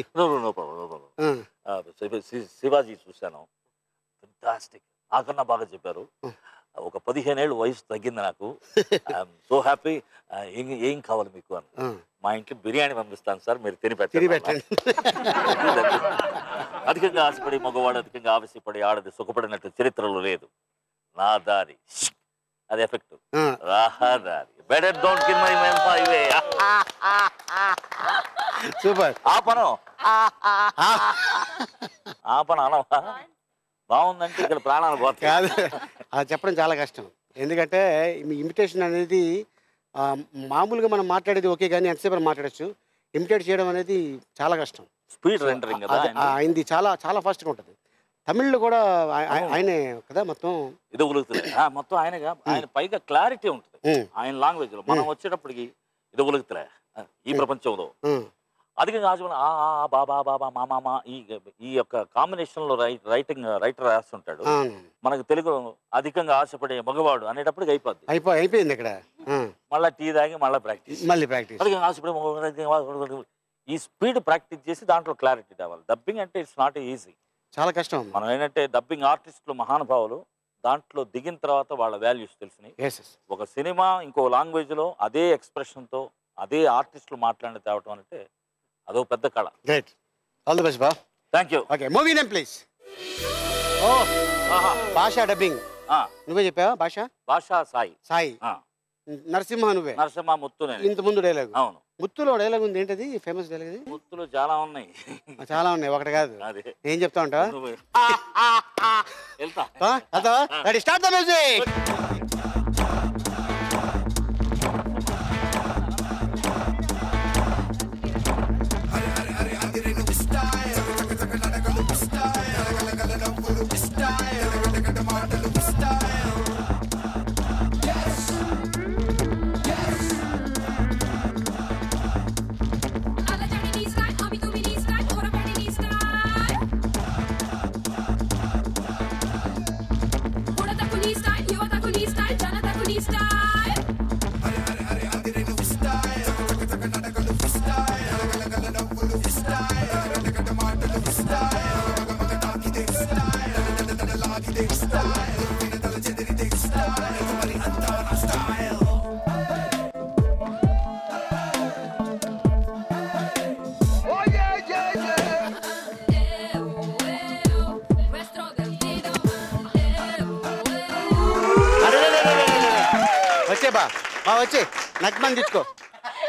శివాజీ చూశాను, ఫెంటాస్టిక్, నాకన్నా బాగా చెప్పారు. ఒక 15 ఏళ్ళు వయసు తగ్గింది నాకు. I'm so happy. ఏం కావాలి మీకు అని. మా ఇంట్లో బిర్యానీ పంపిస్తాను సార్, మీరు తిని పెట్టండి. అధికంగా ఆశపడి మగవాడు అధికంగా ఆవేశపడి ఆడది సుఖపడినట్టు చరిత్రలో లేదు. నా దారి అది ఎఫెక్ట్. రాహదారి better don't kill my men highway. Super. ఆపను అనవా? బాగుందంటే ఇక్కడ ప్రాణాలు పోతాయి. కాదు, అది చెప్పడం చాలా కష్టం. ఎందుకంటే మీ ఇమిటేషన్ అనేది మామూలుగా మనం మాట్లాడేది ఓకే, కానీ ఎంతసేపు మాట్లాడచ్చు. ఇమిటేట్ చేయడం అనేది చాలా కష్టం. స్పీడ్ రెండరింగ్ అయింది చాలా చాలా ఫాస్ట్గా ఉంటుంది. తమిళ్లో కూడా ఆయనే కదా మొత్తం ఇది ఉలుగుతుంది మొత్తం ఆయనగా. ఆయన పైగా క్లారిటీ ఉంటుంది ఆయన లాంగ్వేజ్ లో. మనం వచ్చేటప్పటికి ఇది ఉలుగుతులే ఈ ప్రపంచంలో అధికంగా బాబా బాబా మామా ఈ యొక్క కాంబినేషన్ లో రైటర్ రాస్తుంటాడు. మనకు తెలుగు అధికంగా ఆశపడే మగవాడు అనేటప్పటికి అయిపోయింది ఇక్కడ. మళ్ళీ టీ తాగి మళ్ళీ ప్రాక్టీస్ అధికంగా ఆశపడే మగవాడు. ఈ స్పీడ్ ప్రాక్టీస్ చేసి దాంట్లో క్లారిటీ రావాలి. డబ్బింగ్ అంటే ఇట్స్ నాట్ ఈజీ, చాలా కష్టం. మనం ఏంటంటే డబ్బింగ్ ఆర్టిస్టులు మహానుభావులు, దాంట్లో దిగిన తర్వాత వాళ్ళ వాల్యూస్ తెలిసినాయి. ఒక సినిమా ఇంకో లాంగ్వేజ్ లో అదే ఎక్స్ప్రెషన్ తో అదే ఆర్టిస్టులు మాట్లాడి తేవటం అంటే అదో పెద్ద కళ. గ్రేట్, ఆల్ ది బెస్ట్ బా. Thank you. Okay, movie name please. భాషా డబ్బింగ్ నువ్వే చెప్పావా? భాషా సాయి నరసింహ నువ్వే. నరసింహ ముత్తు ఇంత ముందు డైలాగ్. అవును, ముత్తులో డైలాగ్ ఉంది ఏంటది? Famous dialogue. ముత్తులు చాలా ఉన్నాయి. ఒకటి కాదు. ఏం చెప్తా ఉంటా? Start the music. వచ్చే నగ్మని తెచ్చుకో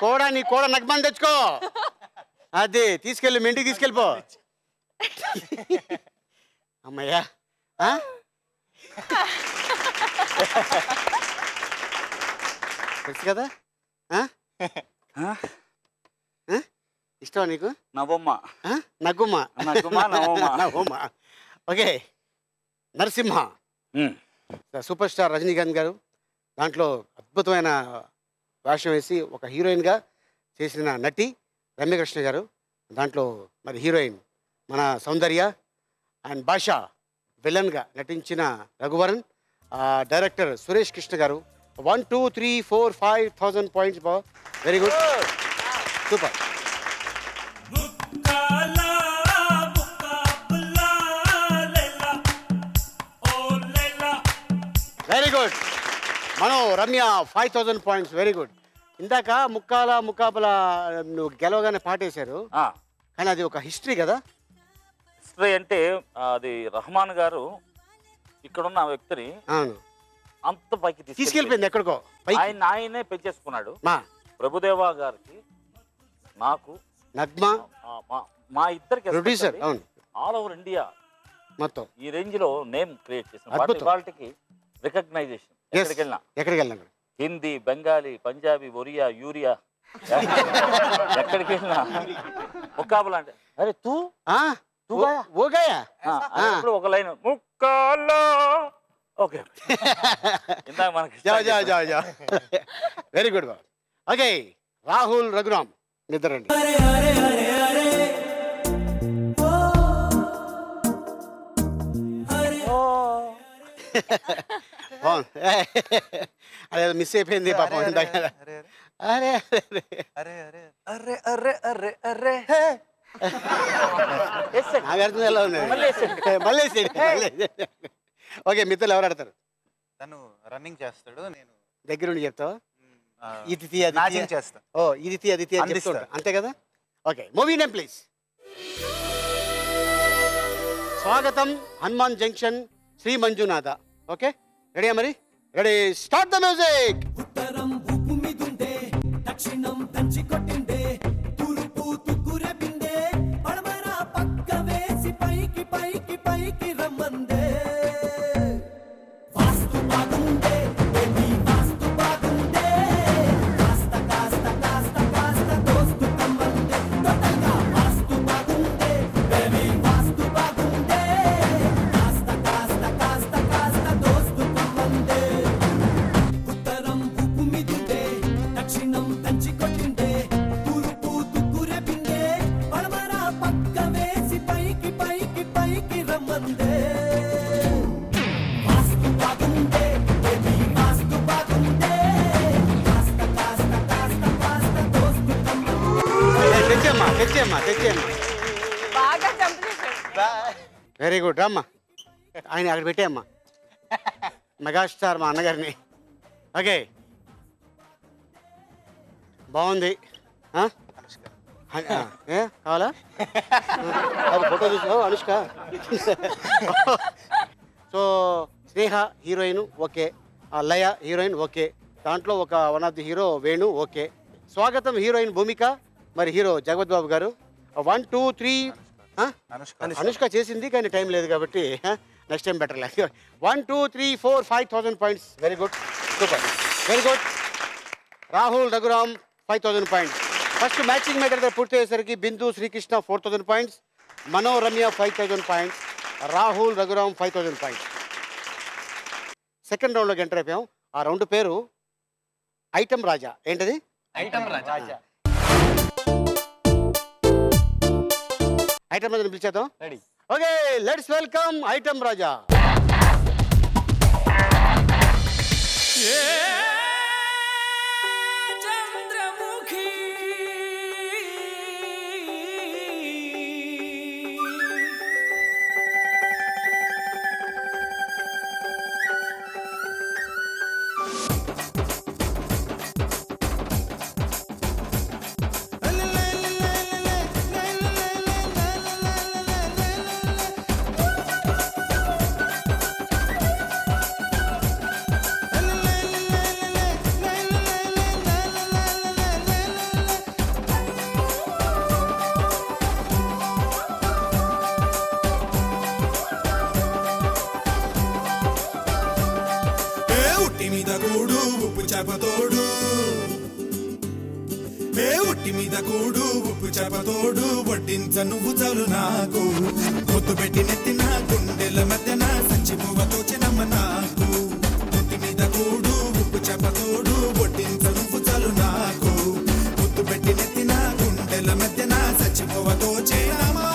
కూడా, నీ కూడా నగ్మని తెచ్చుకో. అదే తీసుకెళ్ళి మీ ఇంటికి తీసుకెళ్ళిపో. అమ్మయ్యా, తెలుసు కదా. ఇష్టమా నీకు? నగుమ్మ. Okay, Narasimha super star Rajinikanth garu దాంట్లో అద్భుతమైన వేషం వేసి ఒక హీరోయిన్గా చేసిన నటి రమ్యకృష్ణ గారు, దాంట్లో మరి హీరోయిన్ మన సౌందర్య, అండ్ భాషా విలన్గా నటించిన రఘువరన్, డైరెక్టర్ సురేష్ కృష్ణ గారు. 1 2 3 4 5,000 పాయింట్స్ బా. Very good, super. Very good. మనం రమ్య 5,000 పాయింట్స్. Very good. ఇందాక ముక్కాబల నువ్వు గెలవగానే పాటేశారు, కానీ అది ఒక హిస్టరీ కదా. హిస్టరీ అంటే అది రహమాన్ గారు ఇక్కడున్న వ్యక్తిని అంత పైకి తీసుకెళ్ళిపోయింది ఎక్కడికో. ఆయనే పెంచేసుకున్నాడు. ప్రభుదేవా గారికి, నాకు, నగ్మా, మా ఇద్దరికి ప్రొడ్యూసర్, ఆల్ ఓవర్ ఇండియా మొత్తం ఈ రేంజ్ లో నేమ్ క్రియేట్ చేసిన వాళ్ళకి రికగ్నైజేషన్. ఎక్కడికి వెళ్ళినా హిందీ, బెంగాలీ, పంజాబీ, ఒరియా, యూరియా, ఎక్కడికి వెళ్ళినా ముక్కాబులా అంటే అరే తూ ఒక లైన్ ముక్కాలా. ఓకే, ఇందాక మనకి very good. Okay, Rahul, Raghuram నిద్రండి. అదే మిస్ అయిపోయింది పాపం. అరే ఎలా ఉంది? మళ్ళీ ఓకే, మిత్రులు ఎవరు ఆడతారు? తను రన్నింగ్ చేస్తాడు, నేను దగ్గరుండి చెప్తావా? ఇది చేస్తా. ఓ ఇది అది అంతే కదా. Okay, movie name please. స్వాగతం హనుమాన్ జంక్షన్, శ్రీ మంజునాథ. ఓకే, రెడీయా? మరి రెడీ, స్టార్ట్ ద మ్యూజిక్. ఉత్తరం ఉప్పు మీదుండే, దక్షిణం దంచి కొట్టిండే, తూర్పు తుక్కురే పిండే, పడమర పక్క వేసి పైకి పైకి పైకి రమ్మందే. వాస్తు బాగుండే, వాస్తు బాగుండే, కాస్త కాస్త కాస్త కాస్త దోస్తు కమ్మందే. టోటల్గా వాస్తు బాగుండే, వాస్తు బాగుండే, వెరీ గుడ్ రామ్మా. ఆయన అక్కడ పెట్టేయమ్మా, మెగాస్టార్ మా అన్నగారిని. ఓకే బాగుంది. ఏ కావాలా? అది ఫోటో చూసావు అనుష్క. సో స్నేహ హీరోయిన్ ఓకే, లయ హీరోయిన్ ఓకే, దాంట్లో ఒక one of the hero Venu okay. స్వాగతం హీరోయిన్ భూమిక, మరి హీరో జగవత్ బాబు గారు. 1 2 3 అనుష్క చేసింది కానీ టైం లేదు కాబట్టి నెక్స్ట్ టైం బెటర్ లేదు. 1 2 3 4 5,000 points. Very good, super, very good. Rahul Raghuram 5,000 points. First matching method పూర్తి అయ్యేసరికి Bindu Srikrishna 4,000 points, Mano Ramya 5,000 points, Rahul Raghuram 5,000 points. Second రౌండ్లోకి ఎంటర్ అయిపోయాం. ఆ రౌండ్ పేరు ఐటమ్ రాజా. ఏంటది? ఐటమ్ రాజా. ఐటమ్ రాజా పిలిచేద్దాం. Okay let's welcome item Raja. చేపతోడు వడ్డించ నువ్వు చాలు నాకు, పొద్దు పెట్టి నెత్తిన గుండెల మధ్యన సంచిపువ్వతో చెనమ్మ నాకు. పొత్తి మీద కూడు ఉప్పు చేపతోడు వడ్డించ నువ్వు చాలు నాకు, పొద్దు పెట్టి నెత్తిన గుండెల మధ్యన సంచిపువ్వతో చెనమ్మా.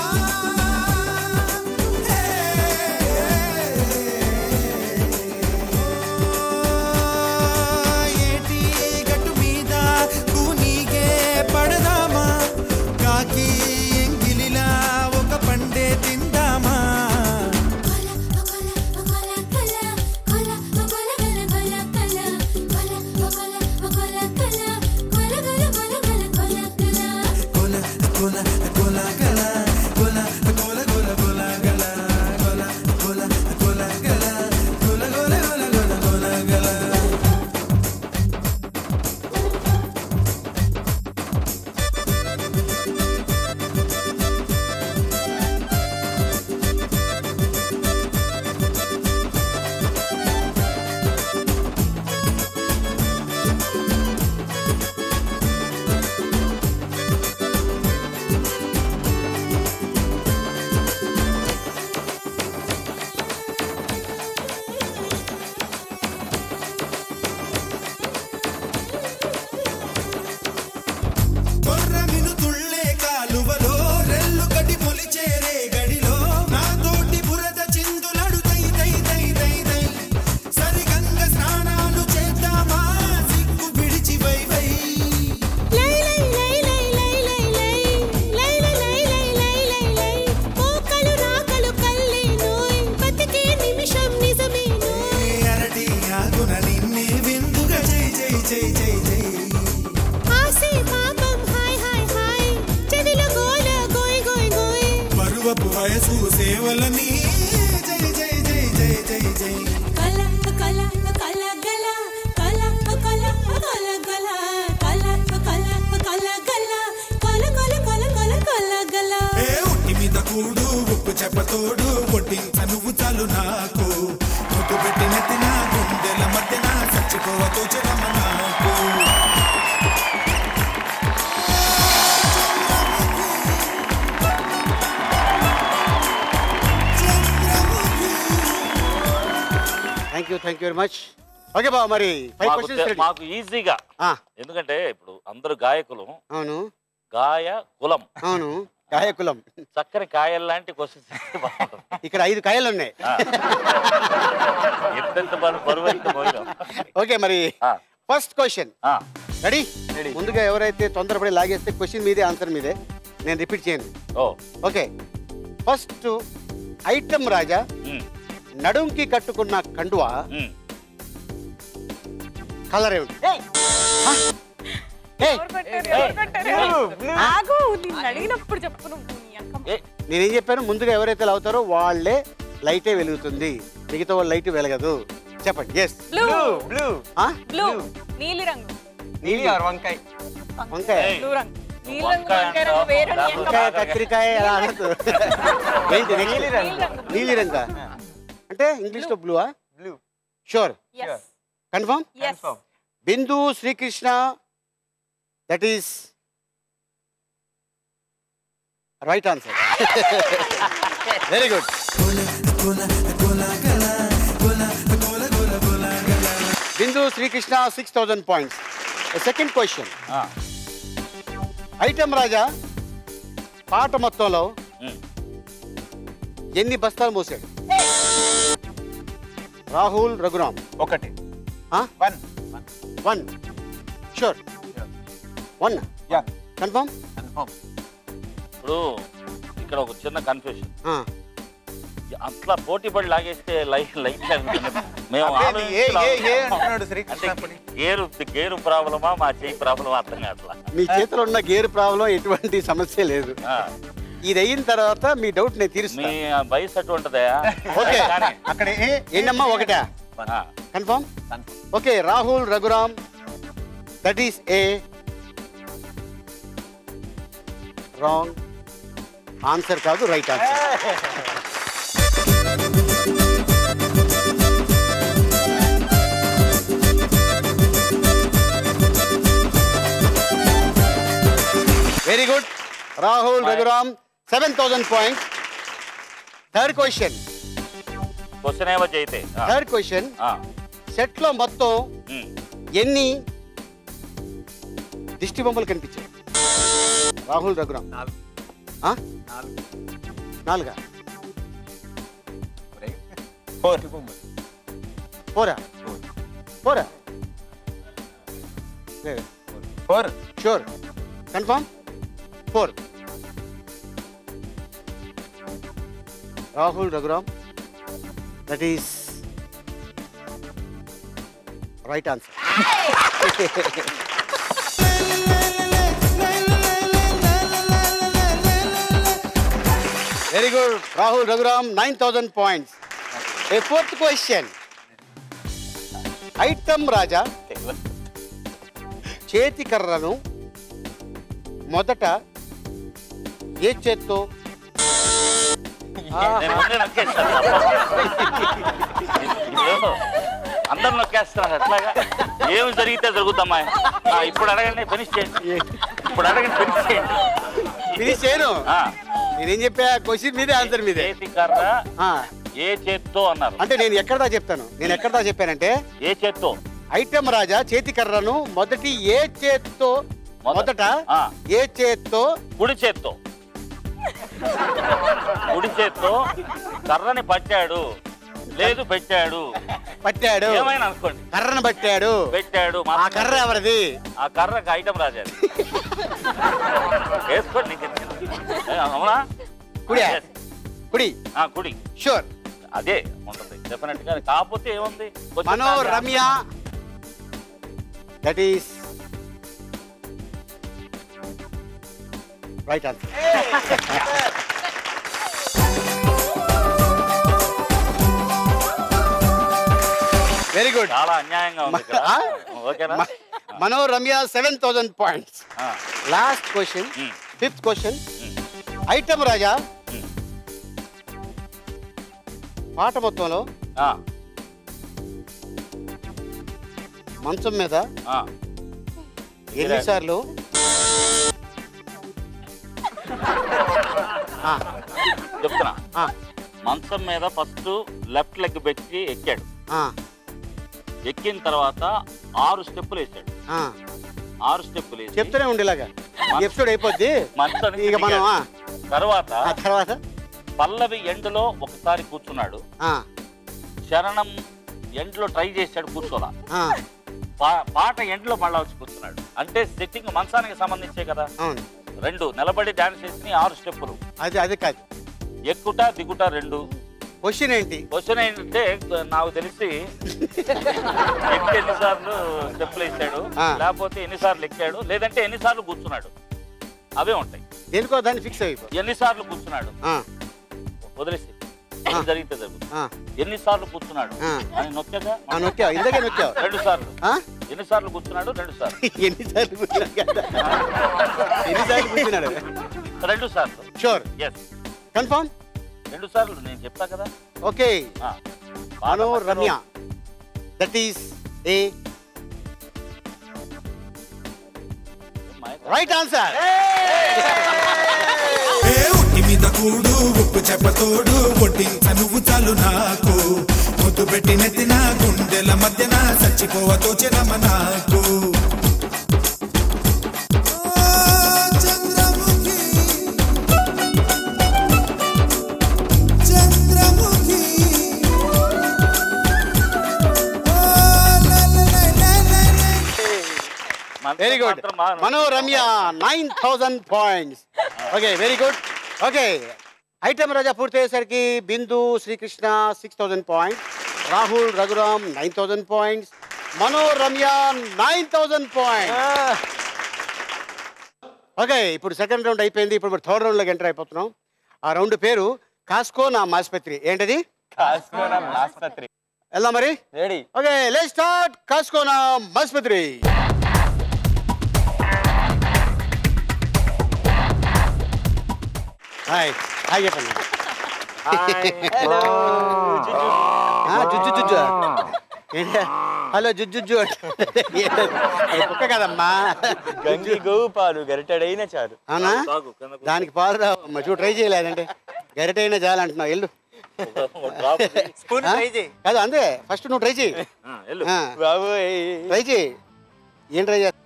Thank you very much. Okay బాబు, మరి మాకు ఈజీగా, ఎందుకంటే ఇప్పుడు అందరూ గాయకులు. అవును, గాయ కులం. అవును, గాయకులం. చక్కని కాయలు లాంటి క్వశ్చన్స్. ఇక్కడ 5 కాయలు ఉన్నాయి. ఓకే మరి ఫస్ట్ క్వశ్చన్ రెడీ? ముందుగా ఎవరైతే తొందరపడి లాగేస్తే క్వశ్చన్ మీదే ఆన్సర్ మీదే, నేను రిపీట్ చేయను. ఓకే ఫస్ట్ ఐటమ్ రాజా నడుంకి కట్టుకున్న కండువా కలర్ ఏమిటి? అడిగినప్పుడు చెప్పు నువ్వు. నేనేం చెప్పాను, ముందుగా ఎవరైతే అవుతారో వాళ్ళే లైటే వెలుగుతుంది, మిగతా వాళ్ళు లైట్ వెలగదు. చెప్పండి. ఎస్. బ్లూ బ్లూ బ్లూ నీలి రంగు. నీలి ఆర్ వంకాయ. వంకాయ. బ్లూ రంగు. నీలి రంగు వంకాయ రంగు వేరే వంకాయ కత్తిరికాయ అలా అనొద్దు. ఏంటి నీలి రంగు. నీలి రంగా అంటే ఇంగ్లీష్ లో బ్లూవా? Blue. Sure. yes confirm? yes Bindu Srikrishna, that is right answer. Very good. Bindu Srikrishna 6000 points. Second question. Item Raja పాట మొత్తంలో ఎన్ని బస్తాలు మోసాడు? రాహుల్ రఘురామ్. 1. 1. షూర్. 1. కన్ఫర్మ్? ఇప్పుడు ఇక్కడ ఒక చిన్న కన్ఫ్యూషన్. అట్లా పోటీ పడి లాగేస్తే లైట్ మేము గేరు ప్రాబ్లమా మా చెయ్యి ప్రాబ్లమా అర్థం కావట్లా. మీ చేతిలో ఉన్న గేర్ ప్రాబ్లం ఎటువంటి సమస్య లేదు. ఇది అయిన తర్వాత మీ డౌట్ నేను తీరుస్తాను. మీ వయసు అటువంటిదా? ఓకే. అక్కడ ఏంటమ్మా? 1. Confirm? Okay. Rahul Raghuram, that is a wrong answer కాదు, right answer. Very good. Rahul Raghuram 7000 points. Third question. Question ఏమో చేయితే. Third question. సెట్ లో మొత్తం ఎన్ని దిష్టి బొమ్మలు కనిపించాయి? Rahul Raghuram. 4. 4. Sure. Confirm? 4. Rahul Raghuram, that is right answer. Very good. Rahul Raghuram 9000 points. A fourth question. Item Raja చేతి కర్రను మొదట ఏ చేత్తో? అందరు నొక్కేస్తున్నారు. అట్లాగా ఏమి జరిగితే జరుగుతామా? ఇప్పుడు అడగండి, ఫినిష్ చేయండి. ఇప్పుడు అడగండి, ఫినిష్ చేయండి. ఫినిష్ చేయను. నేనేం చెప్పా? క్వశ్చన్ మీదే ఆన్సర్ మీదే. చేతి కర్ర ఏ చేత్తో అన్నారు. అంటే నేను ఎక్కడదా చెప్తాను. నేను ఎక్కడదా చెప్పానంటే ఏ చేత్తో. ఐటమ్ రాజా చేతి కర్రను మొదటి ఏ చేత్తో? మొదట ఏ చేత్తో? కుడి చేత్తో. కుడి చేత్తో కర్రని పట్టాడు, లేదు పెట్టాడు. పట్టాడు ఏమైనా అనుకోండి. కర్రను పట్టాడు, పెట్టాడు. ఆ కర్ర ఎవరిది? ఆ కర్రకు ఐటమ్ రాజా వేసుకోండి. అవునా? కుడి. కుడి. కుడి. షూర్. అదే ఉంటుంది డెఫినెట్ గా. కాకపోతే ఏముంది? Mano Ramya, that is right answer. Very good. చాలా అన్యాయంగా ఉంది. ఓకేనా? Mano Ramya 7000 points. Last question, fifth question. Item Raja పాట మొత్తంలో మంచం మీద ఎన్నిసార్లు చెప్తున్నా? మంచం మీద ఫస్ట్ లెఫ్ట్ లెగ్ పెట్టి ఎక్కాడు. ఎక్కిన తర్వాత 6 స్టెప్పులు వేసాడు. 6 స్టెప్పులు వేసి చెప్తూనే ఉండేలాగా ఎపిసోడ్ అయిపోద్ది. తర్వాత పల్లవి ఎండ్లో ఒకసారి కూర్చున్నాడు. శరణం ఎండ్లో ట్రై చేశాడు, కూర్చోలా. పాట ఎండ్లో మళ్ళా వచ్చి కూర్చున్నాడు. అంటే సెట్టింగ్ మంచానికి సంబంధించే కదా. 2 నిలబడి డాన్స్ చేసి 6 స్టెప్పులు. అది కాదు. ఎక్కుట దిగుట రెండు. క్వశ్చన్ ఏంటి? క్వశ్చన్ ఏంటంటే నాకు తెలిసి ఎక్కి ఎన్నిసార్లు స్టెప్లు వేసాడు, లేకపోతే ఎన్నిసార్లు ఎక్కాడు, లేదంటే ఎన్నిసార్లు కూర్చున్నాడు, అవే ఉంటాయి. దేనికో దాన్ని ఫిక్స్ అయిపో. ఎన్నిసార్లు కూర్చున్నాడు వదిలేసి జరిగితే ఎన్నిసార్లు కూర్చున్నాడు అని నొక్కాగా ఇందాకే నొక్కావు. 2 సార్లు. ఎన్నిసార్లు కూర్చున్నాడు? 2 సార్లు. ఎన్నిసార్లు కూర్చున్నాడు? 2 సార్లు. షూర్? ఎస్. కన్ఫర్మ్? 2 సార్లు నేను చెప్పా కదా. Okay. Mano Ramya, that is A right answer. ఉట్టి మీద కూడు ఉప్పు చెప్పతోడు కొట్టించ నువ్వు చాలు నాకు ముద్దు పెట్టి నెత్తిన గుండెల మధ్యన చచ్చిపోవ తోచినమ్మ నాకు. Very good. Mano Ramya 9000 points. Okay, very good. Okay, item Raja పూర్తయ్యేసరికి Bindu Srikrishna 6000 points, Rahul Raghuram 9000 points, Mano Ramya 9000 points. Okay, ఇప్పుడు సెకండ్ రౌండ్ అయిపోయింది. ఇప్పుడు థర్డ్ రౌండ్లోకి ఎంటర్ అయిపోతున్నాం. ఆ రౌండ్ పేరు కాస్కో నా మాస్పత్రి. ఏంటది? కాస్కో నా మాస్పత్రి. వెళ్దాం మరి. రెడీ? Okay, let's start. కాస్కో నా మాస్పత్రి. హాయ్ హాయ్ చెప్పండి. జుజ్జు హలో జుజ్జు కుక్క కదమ్మా. గంగి గోవు పాలు గరిటెడైన చాలు. అవునా? దానికి పాలు రావమ్మా. చూడు, ట్రై చేయలేదంటే గరిటైనా చాలంటున్నావు. వెళ్ళు. కాదు అంతే, ఫస్ట్ నువ్వు ట్రై చేయి. బాబు ట్రై చేయి. ఏం ట్రై చేస్తా?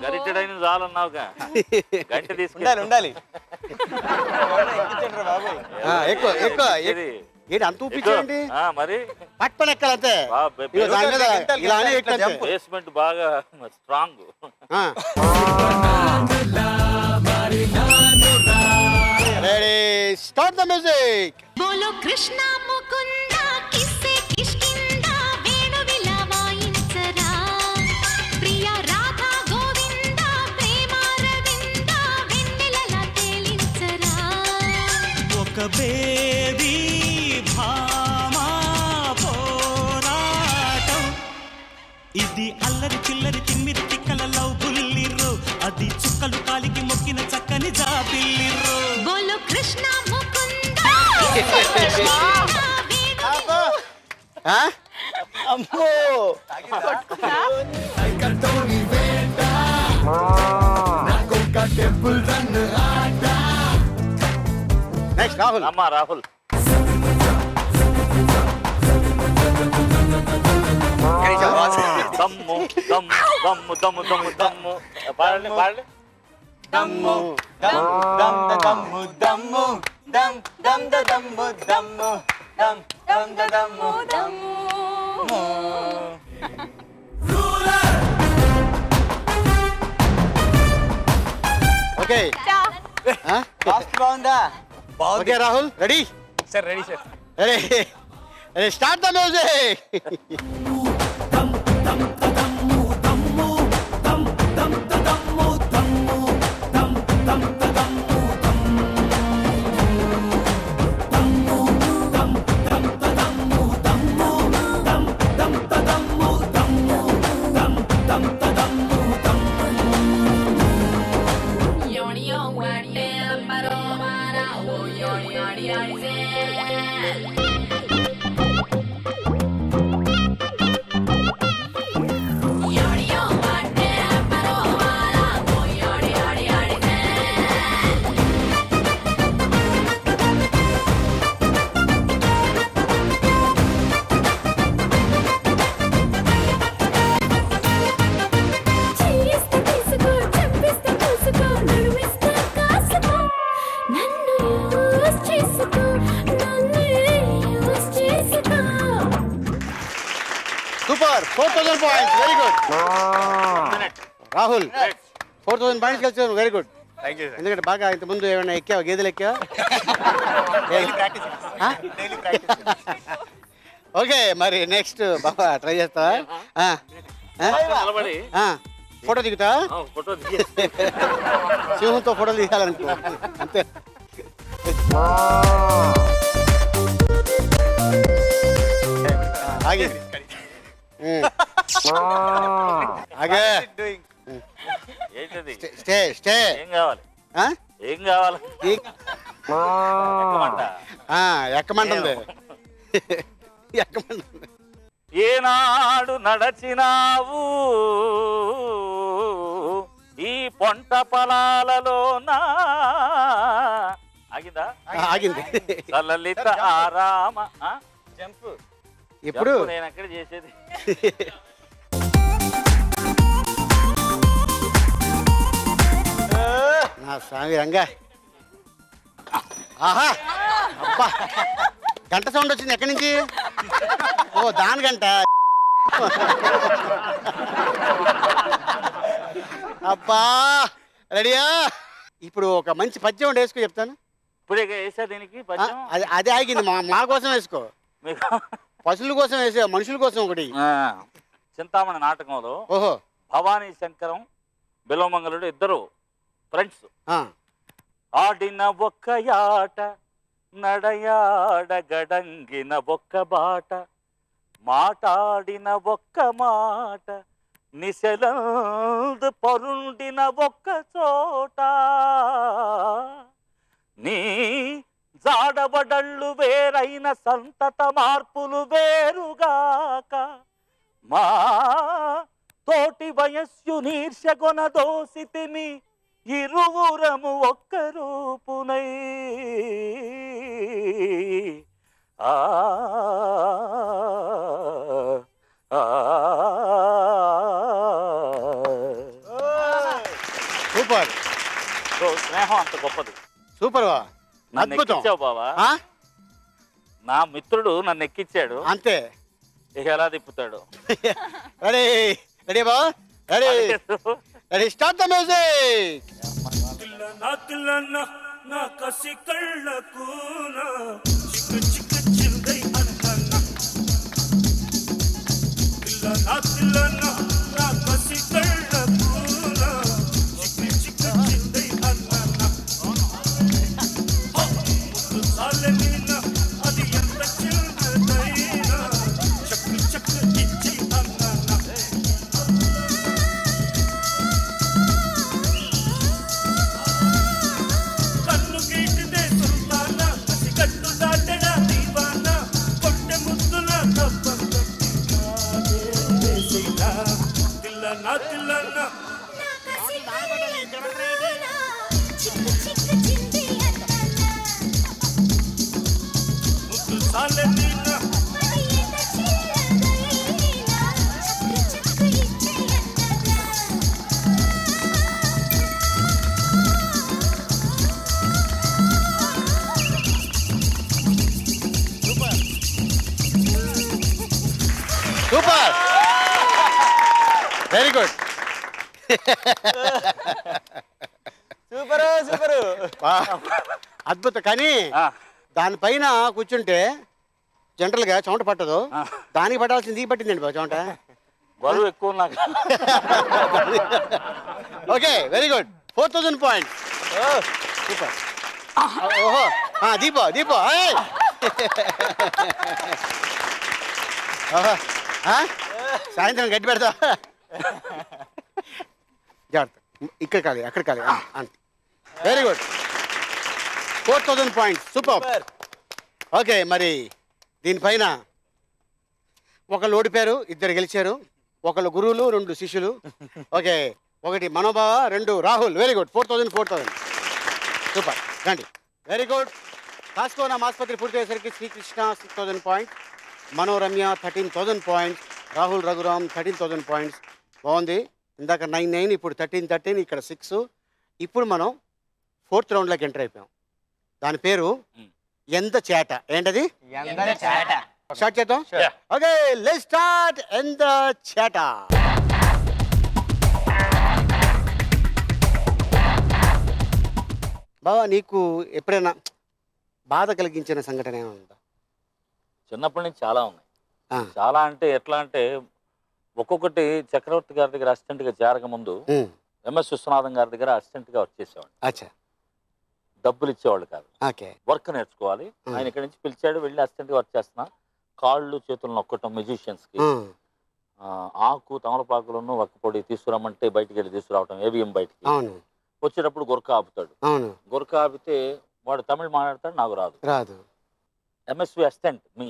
గరిటెడైన చాలన్నావుగా, గంట తీసుకుంటాను. ఉండాలి. ఎక్కువ ఎక్కువ ఏంటి అంత ఊపించండి మరి. పట్టుకొని ఎక్కాలంతే. బేస్మెంట్ బాగా strong. Ready, start the music. బోలో కృష్ణ ముకుంద కిస్సే కిష్కింద వేణు విలవాయించరా ప్రియా రాధా గోవింద ప్రేమ రవింద వెన్నెలలా తేలించరా. ఒక బేబీ భామా పోరాటం ఇది అల్లరి చిల్లరి తిమ్మిరి తిక్కల లవ్ బుల్లిర్రు అది చుక్కలు కాలికి మొక్కిన చక్కని జాబిల్లిర్రు. బోలో కృష్ణ ముకుంద అమ్మో నెక్స్ట్ రాహుల్. అమ్మా రాహుల్. దమ్ము దమ్ము దమ్ము దమ్ము దమ్ము దమ్ము పాడండి పాడండి. దమ్ము దమ్ దమ్ దమ్ము దమ్ము దమ్ దమ్ దమ్ము దమ్ము దమ్ దమ్ దమ్ము దమ్ము. ఓకే, బాగుందా? Okay Rahul, ready? Sir ready sir. Ready, start the music. Super, 4000 points. Very good. Rahul 4000 points గెలిచావు, వెరీ గుడ్. Thank you. ఎందుకంటే బాగా ఇంతకుముందు ఏమైనా ఎక్కావా, గేదెలు ఎక్కావా? ఓకే, మరి నెక్స్ట్ బాబా ట్రై చేస్తావా? ఫోటో దిగుతా? ఫోటో సింహంతో ఫోటోలు తీయాలనుకో అంతే. ఆగే ఆగే ఏంటది? Stay stay. ఏం కావాలి? ఏం కావాలి? ఎక్కమంటుంది ఎక్కమంటుంది. ఏనాడు నడచినావు ఈ పొంట పొలాలలోనా? ఆగిందా? ఆగింది. లలిత ఆరామ జంప్. ఇప్పుడు నేను ఎక్కడ చేసేది? నా స్వామి రంగా. ఆహా అబ్బా, గంట సౌండ్ వచ్చింది ఎక్కడి నుంచి? ఓ దాని గంట. అబ్బా రెడీయా? ఇప్పుడు ఒక మంచి పద్యం ఒకటి వేసుకో చెప్తాను. ఇప్పుడే వేసా దీనికి పద్యం. అది ఆగింది. మా కోసం వేసుకో, పశువుల కోసం వేసా, మనుషుల కోసం ఒకటి. చింతామణి నాటకంలో ఓహో భవానీ శంకరం బిలవమంగళుడు ఇద్దరు ఫ్రెండ్స్ ఆడిన ఒక్క యాట నడయాడ గడంగిన ఒక్క బాట మాటాడిన ఒక్క మాట నిశలందు పరుండిన ఒక్క చోట నీ జాడబడళ్ళు వేరైన సంతత మార్పులు వేరుగాక మా తోటి వయస్సు నీర్షగొన దోసితిమి ఇరువురము ఒక్క రూపునై సూపర్. స్నేహం అంత గొప్పది. సూపర్ బా, నన్ను ఎక్కించావు బావా. నా మిత్రుడు నన్ను ఎక్కించాడు అంతే. ఇక ఎలా తిప్పుతాడు? రెడీ రెడీ బా, ready ready start the music. నా కసి కళ్ళకు చిక్క చిక్క చిందై అన్న పిల్ల నా కసి కళ్ళకు చిక్క చిక్క చిందై అన్న ముద్దు సాలెనిన అది ఎంత చిన్నదైనా చక్క చక్క ఇచ్చి అన్న super, very good. Super super, అద్భుతం. కానీ దానిపైన కూర్చుంటే జనరల్ గా చెమట పట్టదు, దానికి పట్టాల్సింది ఈ పట్టిందండి బాబు చెమట. బరువు ఎక్కువ నాకు. Okay very good, 4000 points. Super. ఓహో దీపో దీపో. సాయంత్రం గట్టి పెడతా. జాగ్రత్త, ఇక్కడ కాదు అక్కడ కాదు అంతే. Very good, 4000 points. Super. Okay, మరి దీనిపైన ఒకళ్ళు ఓడిపోయారు, ఇద్దరు గెలిచారు. ఒకళ్ళు గురువులు, 2 శిష్యులు. ఓకే, ఒకటి మనోభావ, 2 రాహుల్. Very good, 4000. సూపర్, రండి. Very good. కాస్కోనా ఆసుపత్రి పూర్తి అయ్యేసరికి Srikrishna 6000 points, Manoramya 13,000 points, Rahul Raghuram 13,000 points. బాగుంది. ఇందాక 9, ఇప్పుడు 13, ఇక్కడ 6. ఇప్పుడు మనం 4th రౌండ్లోకి ఎంటర్ అయిపోయాం. దాని పేరు ఎంత చేట. ఏంటది? స్టార్ట్ చేద్దాం. ఓకే, లెట్స్ స్టార్ట్ ఎంత చేట. బావా నీకు ఎప్పుడైనా బాధ కలిగించిన సంఘటన ఏమైనా ఉందా? చిన్నప్పటి నుంచి చాలా ఉన్నాయి. ఆ. చాలా అంటే ఎట్లా అంటే ఒక్కొక్కటి చక్రవర్తి గారి దగ్గర అసిస్టెంట్గా చేరక ముందు ఎంఎస్ విశ్వనాథం గారి దగ్గర అసిస్టెంట్గా వర్క్ చేసేవాడు. అచ్చా. డబ్బులు ఇచ్చేవాళ్ళు కాదు, ఓకే. వర్క్ నేర్చుకోవాలి. ఆయన ఇక్కడి నుంచి పిలిచాడు, వెళ్ళి అసిస్టెంట్గా వర్క్ చేస్తున్నా. కాళ్ళు చేతులు నొక్కటం మ్యూజిషియన్స్కి, ఆకు తమలపాకులను ఒక్కపొడి తీసుకురామంటే బయటికి వెళ్ళి తీసుకురావటం, ఏవిఎం బయటికి వచ్చేటప్పుడు గురక ఆపుతాడు. గురక ఆపితే వాడు తమిళ్ మాట్లాడతాడు, నాకు రాదు. ఎంఎస్వి అసిస్టెంట్ మీ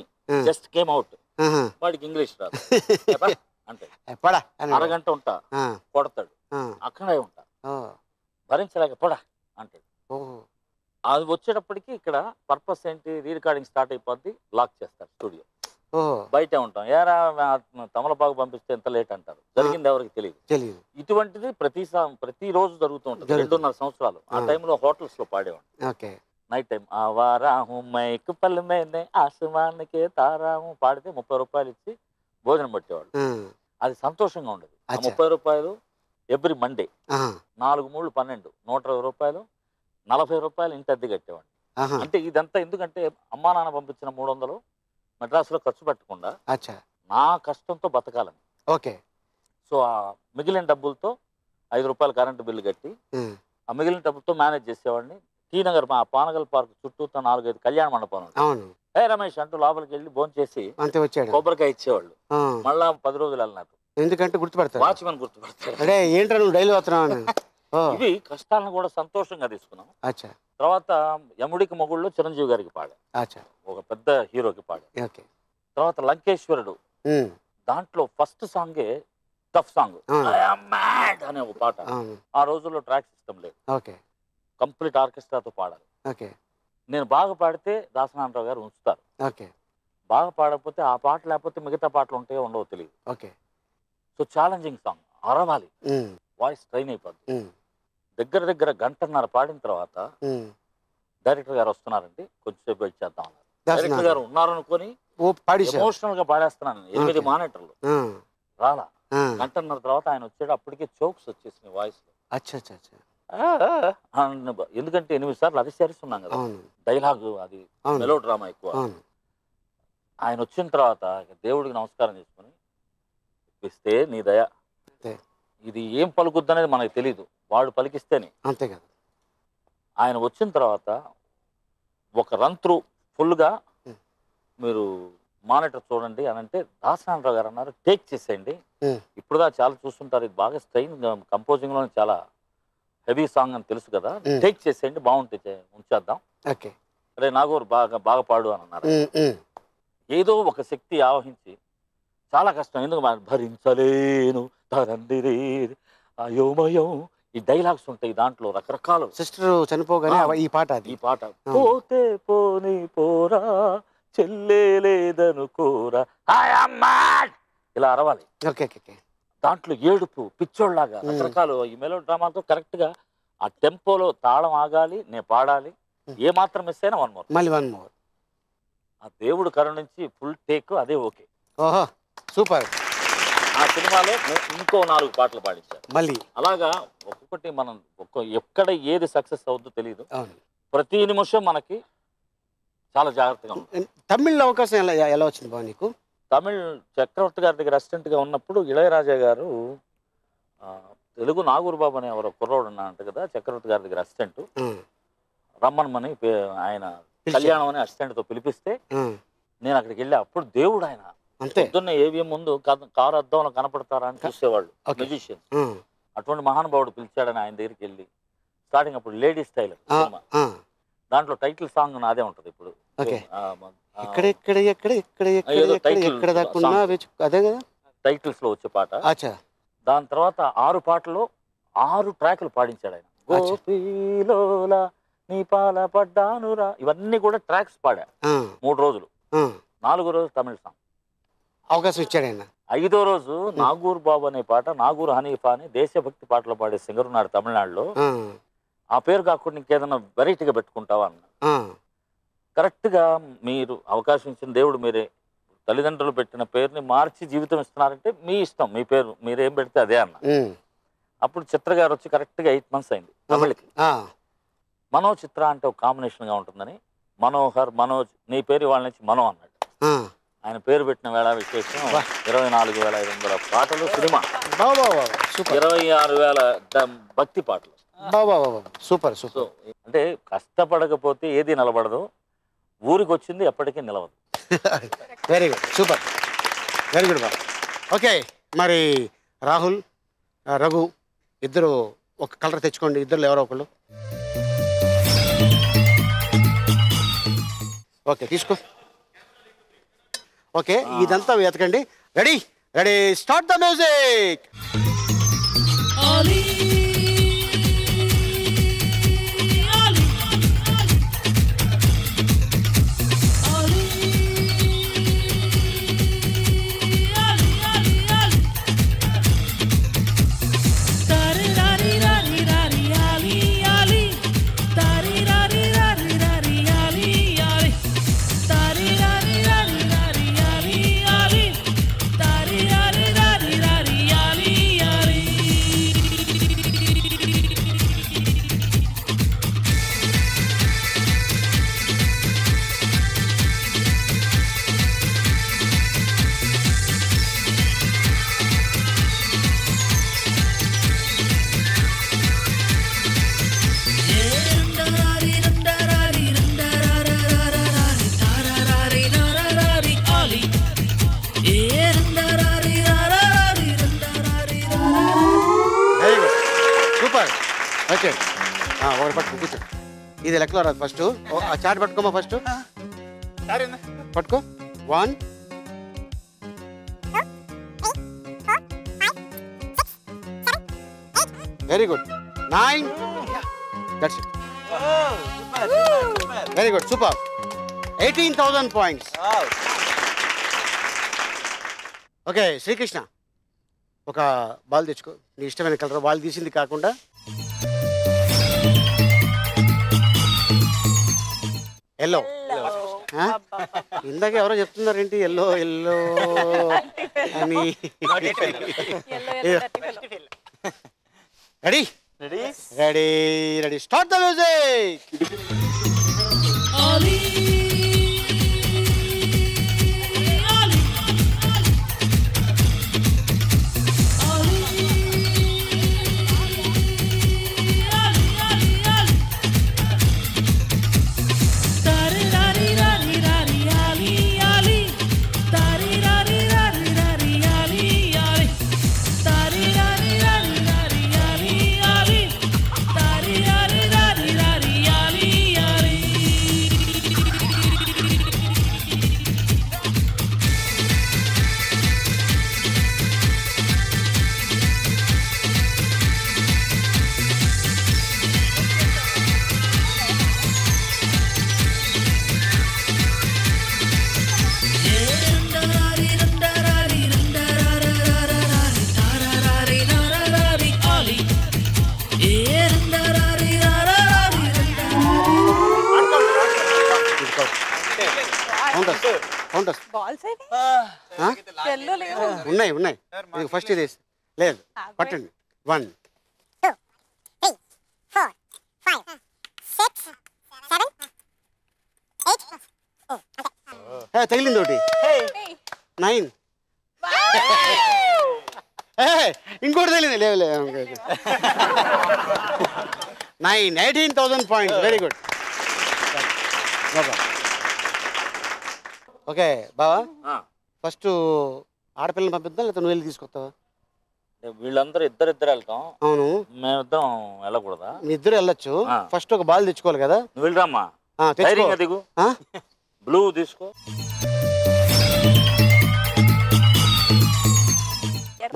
జస్ట్ కేమ్ అవుట్, వాడికి ఇంగ్లీష్ రాదు అంటే అరగంట ఉంటా కొడతాడు, అక్కడే ఉంటా భరించలేక పొడా అంటాడు. అది వచ్చేటప్పటికి ఇక్కడ పర్పస్ ఏంటి, రీ రికార్డింగ్ స్టార్ట్ అయిపోద్ది, లాక్ చేస్తారు స్టూడియో, బయటే ఉంటాం. ఏరా తమలపాకు పంపిస్తే ఎంత లేట్ అంటారు, జరిగింది ఎవరికి తెలియదు. ఇటువంటిది ప్రతిరోజు జరుగుతూ ఉంటుంది. 2.5 సంవత్సరాలు ఆ టైంలో హోటల్స్ లో పాడేవాడు. నైట్ టైం మైక్ పల్లె మేనే ఆసమానికి తారాము పాడితే 30 రూపాయలు ఇచ్చి భోజనం పెట్టేవాడు. అది సంతోషంగా ఉండేది. 30 రూపాయలు ఎవ్రీ మండే, 4 మూడు 12, 120 రూపాయలు, 40 రూపాయలు ఇంటి అద్దె కట్టేవాడు. అంటే ఇదంతా ఎందుకంటే అమ్మా నాన్న పంపించిన 300 మెడ్రాస్లో ఖర్చు పెట్టకుండా నా కష్టంతో బతకాలని. ఓకే. సో ఆ మిగిలిన డబ్బులతో 5 రూపాయలు కరెంటు బిల్లు కట్టి ఆ మిగిలిన డబ్బులతో మేనేజ్ చేసేవాడిని. టీ నగర్ మా పానగల్ పార్క్ చుట్టూ 4-5 కళ్యాణ మండపం ఏ రమేష్ అంటూ లోపలికి వెళ్ళి భోజనం చేసి కొబ్బరికాయ ఇచ్చేవాళ్ళు. మళ్ళా 10 రోజులు వెళ్ళినారు, ఎందుకంటే గుర్తుపడతారు, వాచ్మెన్ గుర్తుపడతారు. అదే ఏంట్రా నువ్వు డైలీ వస్తున్నావు. ఇవి కష్టాలను కూడా సంతోషంగా తీసుకున్నాం. తర్వాత యముడికి మొగుళ్ళు చిరంజీవి గారికి పాడా, ఒక పెద్ద హీరోకి పాడా. తర్వాత లంకేశ్వరుడు, దాంట్లో ఫస్ట్ సాంగే టఫ్ సాంగ్ అనే ఒక పాట. ఆ రోజుల్లో ట్రాక్ సిస్టమ్ లేదు, కంప్లీట్ ఆర్కెస్ట్రాతో పాడాలి. నేను బాగా పాడితే దాసనారాయణరావు గారు ఉంచుతారు, బాగా పాడకపోతే ఆ పాట లేకపోతే మిగతా పాటలు ఉంటాయో ఉండవో తెలియదు. సో ఛాలెంజింగ్ సాంగ్, అరవాలి, వాయిస్ ట్రైన్ అయిపోద్ది. దగ్గర 1.5 గంట పాడిన తర్వాత డైరెక్టర్ గారు వస్తున్నారండి, కొంచెంసేపు వెయిట్ చేద్దాం అన్నారు. డైరెక్టర్ గారు ఉన్నారనుకొని ఎమోషనల్ గా పాడేస్తున్నాను. 8 మానిటర్లు రాలా. 1.5 గంట తర్వాత ఆయన వచ్చాడు, అప్పటికే చోక్స్ వచ్చేసినాయి వాయిస్ లో. ఎందుకంటే 8 సార్లు అరిసేస్తున్నాం కదా, డైలాగ్ అది మెలో డ్రామా ఎక్కువ. ఆయన వచ్చిన తర్వాత దేవుడికి నమస్కారం చేసుకుని, ఇస్తే నీ దయ, ఇది ఏం పలుకుద్ది అనేది మనకు తెలియదు, వాడు పలికిస్తేనే. అంతే కదా. ఆయన వచ్చిన తర్వాత ఒక రన్ త్రూ ఫుల్గా మీరు మానిటర్ చూడండి అని అంటే దాసనారాయణరావు గారు అన్నారు, టేక్ చేసేయండి. ఇప్పుడుదా చాలా చూస్తుంటారు, ఇది బాగా స్ట్రెయిన్ కంపోజింగ్ లో చాలా హెవీ సాంగ్ అని తెలుసు కదా, టేక్ చేసేయండి బాగుంటుంది ఉంచేద్దాం. అరే నాగూరు బాగా పాడు అని అన్నారు. ఏదో ఒక శక్తి ఆవహించి, చాలా కష్టం, ఎందుకు భరించలేను తరందిరే అయోమయం, ఈ డైలాగ్స్ ఉంటాయి దాంట్లో రకరకాలు. సిస్టర్ చనిపోగానే ఈ పాట పోతే పోని పోరా చెల్లేదనుకోరా ఇలా అరవాలి. దాంట్లో ఏడుపు పిచ్చోళ్ళలాగా రకరకాలు. ఈ మెలో డ్రామాతో కరెక్ట్ గా ఆ టెంపోలో తాళం ఆగాలి, నేను పాడాలి, ఏ మాత్రం మిస్ అయినా 1 more. ఆ దేవుడు కరుణించి ఫుల్ టేక్, అదే ఓకే. సూపర్. ఆ సినిమాలో ఇంకో 4 పాటలు పాడించారు మళ్ళీ. అలాగా ఒక్కొక్కటి మనం ఎక్కడ ఏది సక్సెస్ అవుతుందో తెలియదు. ప్రతి నిమిషం మనకి చాలా జాగ్రత్తగా ఉంటుంది. తమిళ్ అవకాశం ఎలా వచ్చింది బాబు నీకు? తమిళ్ చక్రవర్తి గారి దగ్గర అసిస్టెంట్గా ఉన్నప్పుడు ఇళయరాజా గారు తెలుగు నాగూరు బాబు అనే ఎవరో కుర్రోడు ఉన్నారంట కదా, చక్రవర్తి గారి దగ్గర అసిస్టెంట్, రమ్మనమని ఆయన కళ్యాణం అనే అసిస్టెంట్తో పిలిపిస్తే నేను అక్కడికి వెళ్ళా. అప్పుడు దేవుడు ఆయన పొద్దున్న ఏవిఎం ముందు కారు అద్దంలో కనపడతారా అని చూసేవాళ్ళు మ్యూజిషియన్స్. అటువంటి మహానుభావుడు పిలిచాడని ఆయన దగ్గరికి వెళ్ళి స్టార్టింగ్ అప్పుడు లేడీ స్టైల్ సినిమా, దాంట్లో టైటిల్ సాంగ్ నాదే ఉంటది. ఇప్పుడు టైటిల్స్ లో వచ్చే పాట. దాని తర్వాత 6 పాటలు 6 ట్రాక్లు పాడించాడు ఆయన. గోపీలోలా నీ పాల పడ్డానురా, ఇవన్నీ కూడా ట్రాక్స్ పాడా 3 రోజులు. 4వ రోజు తమిళ సాంగ్ అవకాశం ఇచ్చాడు ఆయన. 5వ రోజు నాగూర్ బాబు అనే పాట, నాగూర్ హనీఫా అని దేశభక్తి పాటలు పాడే సింగర్ ఉన్నాడు తమిళనాడులో. ఆ పేరు కాకుండా ఇంకేదైనా వెరైటీగా పెట్టుకుంటావా అన్న. కరెక్ట్ గా మీరు అవకాశం ఇచ్చిన దేవుడు మీరే, తల్లిదండ్రులు పెట్టిన పేరుని మార్చి జీవితం ఇస్తున్నారంటే మీ ఇష్టం, మీ పేరు మీరేం పెడితే అదే అన్న. అప్పుడు చిత్ర గారు వచ్చి కరెక్ట్ గా 8 months అయింది తమిళకి. మనో చిత్ర అంటే ఒక కాంబినేషన్గా ఉంటుందని మనోహర్ మనోజ్ నీ పేరు వాళ్ళ నుంచి మనో అన్నాడు. ఆయన పేరు పెట్టిన వేళ విశేషం 24,500 పాటలు సినిమా, 26,000 భక్తి పాటలు. Super super. అంటే కష్టపడకపోతే ఏది నిలబడదు, ఊరికి వచ్చింది ఎప్పటికీ నిలవదు. Very good, super, very good బాబు. ఓకే, మరి రాహుల్ రఘు ఇద్దరు ఒక కలర్ తెచ్చుకోండి, ఇద్దరు ఎవరో ఒకళ్ళు. ఓకే తీసుకో. ఓకే ఇదంతా వెతకండి. Ready ready start the music. Okay ఒకటి పట్టుకో, కూర్చో. ఇది లెక్కలో రాదు. ఫస్ట్ ఆ చాట్ పట్టుకోమా, ఫస్ట్ పట్టుకో. 1 very good, 9 that's it. Very good, super. 18,000 points. Okay Srikrishna, ఒక బాల్ తెచ్చుకో, నీ ఇష్టమైన కలర్, బాల్ తీసింది కాకుండా. ఎల్లో. ఇందాక ఎవరో చెప్తున్నారు ఏంటి ఎల్లో ఎల్లో అని. Ready ready ready start the music. ఉన్నాయి ఉన్నాయి, ఫస్ట్ ఇది లేదు, పట్టండి. 1 2 3 4 5 6 7 8 తగిలింది ఒకటి. 9 ఇంకోటి తగిలింది. లేవు లేవు 9 18,000 పాయింట్స్. Very good. ఓకే బావా, ఫస్ట్ ఆడపిల్లని పంపిద్దాం లేకపోతే నువ్వు వెళ్ళి తీసుకొస్తావా? వీళ్ళందరూ ఇద్దరిద్దరు వెళ్తాం. అవును, మేమిద్దరం వెళ్ళకూడదా? మీ ఇద్దరు వెళ్ళొచ్చు. ఫస్ట్ ఒక బాల్ తెచ్చుకోవాలి కదా. నువ్వు వెళ్ళరామ్మా, దిగు, బ్లూ తీసుకో.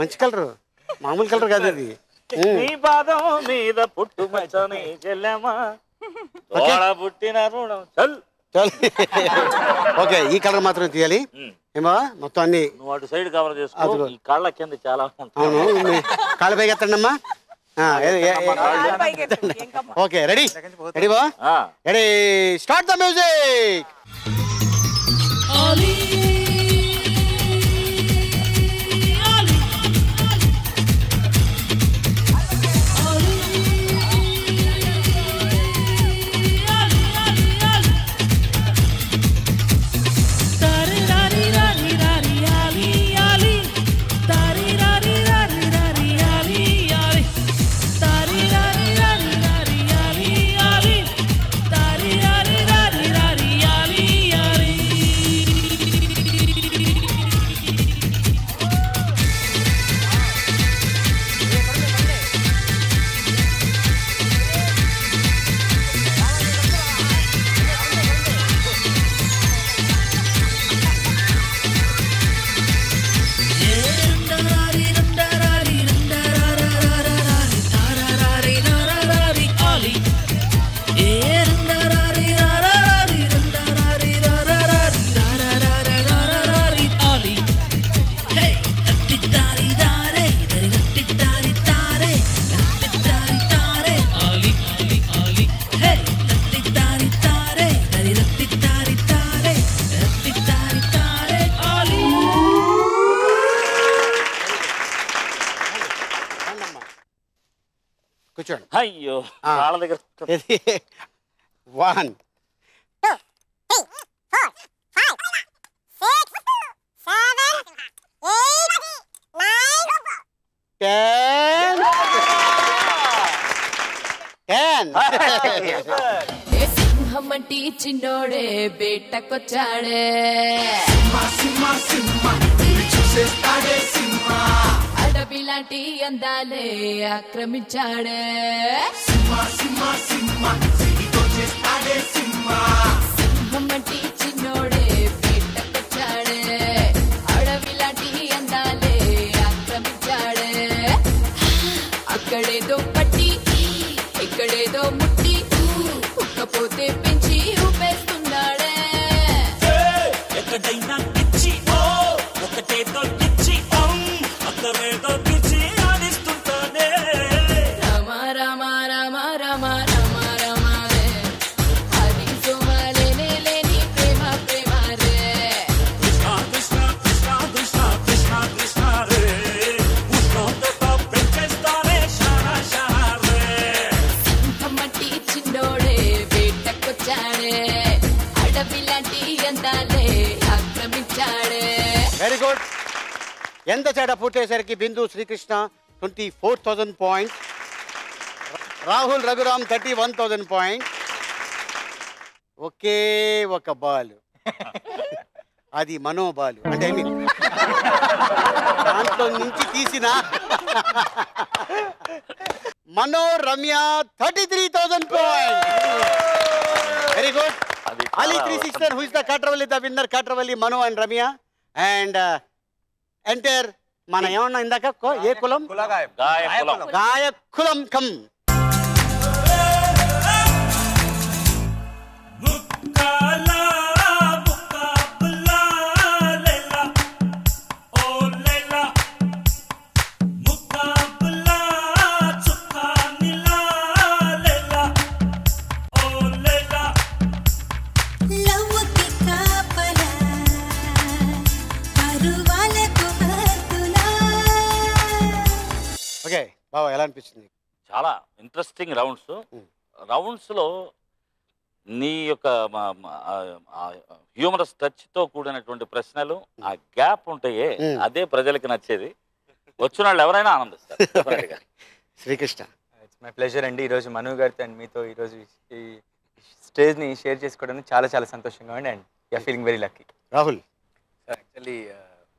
మంచి కలర్, మామూలు కలర్ కాదు అది. నీ పాదం మీద పుట్టు మచ్చని చెల్లెమా పుట్టిన రుణం చల్. ఓకే ఈ కలర్ మాత్రం తీయాలి ఏమా, మొత్తం అన్ని. నువ్వు అటు సైడ్ కవర్ చేసుకో, ఈ కాళ్ళ కింద చాలా. అవును, కాళ్ళ పైకి ఎత్తండి అమ్మా. ఓకే రెడీ రెడీ బా, రెడీ స్టార్ట్ ద మ్యూజిక్. కూర్చోండి. అయ్యో వాళ్ళ దగ్గర 1 సింహమంటి చిన్నోడే బేటకొచ్చాడే అడవి లాంటి అందాలే ఆక్రమించాడే సింహమంటి చిన్నోడే బేటకొచ్చాడే అడవి లాంటి అందాలే ఆక్రమించాడే అక్కడేదో పట్టి ఇక్కడేదో ముట్టి ఉక్కపోతే పెంచి ఊపేస్తున్నాడే ఎక్కడైనా ఇచ్చి ఒకటేదో ఇచ్చి అక్కడేదో పిచ్చి ఆడిస్తుంటానే రామ రామ రామ రామ రామ రామ రే అది సోమాలేనే లేని ప్రేమ ప్రేమ రే కృష్ణ కృష్ణ కృష్ణ కృష్ణ కృష్ణ కృష్ణ రే ఉష్ణోగ్రత పెంచేస్తానే షారా షారా రే సింహమట్టి చిన్నోడే వేటకొచ్చాడే అడవి లాంటి అందాలే ఆక్రమించాడే. Very good. ఎంత తేడా పూర్తయ్యేసరికి బిందు శ్రీకృష్ణ 24,000 పాయింట్స్, రాహుల్ రఘురామ్ 31,000 పాయింట్స్. ఒకే ఒక బాల్, అది మనోబాలు అంటే ఐ మీన్ దాంట్లో నుంచి తీసిన Mano Ramya 33,000 points. Very good. Ali 369 who is the Katravalli, the winner Katravalli, Manu and Ramya. And enter మన ఏమన్నా ఇందాక ఏ కులం? గాయ కులం కమ్. ఓకే బాబా, ఎలా అనిపిస్తుంది? చాలా ఇంట్రెస్టింగ్ రౌండ్స్ లో నీ యొక్క హ్యూమరస్ టచ్ తో కూడినటువంటి ప్రశ్నలు, ఆ గ్యాప్ ఉంటాయే అదే ప్రజలకి నచ్చేది. వచ్చిన వాళ్ళు ఎవరైనా ఆనందిస్తారు. శ్రీకృష్ణ, ఇట్స్ మై ప్లెజర్ అండి. ఈరోజు మను గారితో అండ్ మీతో ఈరోజు ఈ స్టేజ్ని షేర్ చేసుకోవడానికి చాలా చాలా సంతోషంగా ఉంది and you're feeling very lucky. Rahul actually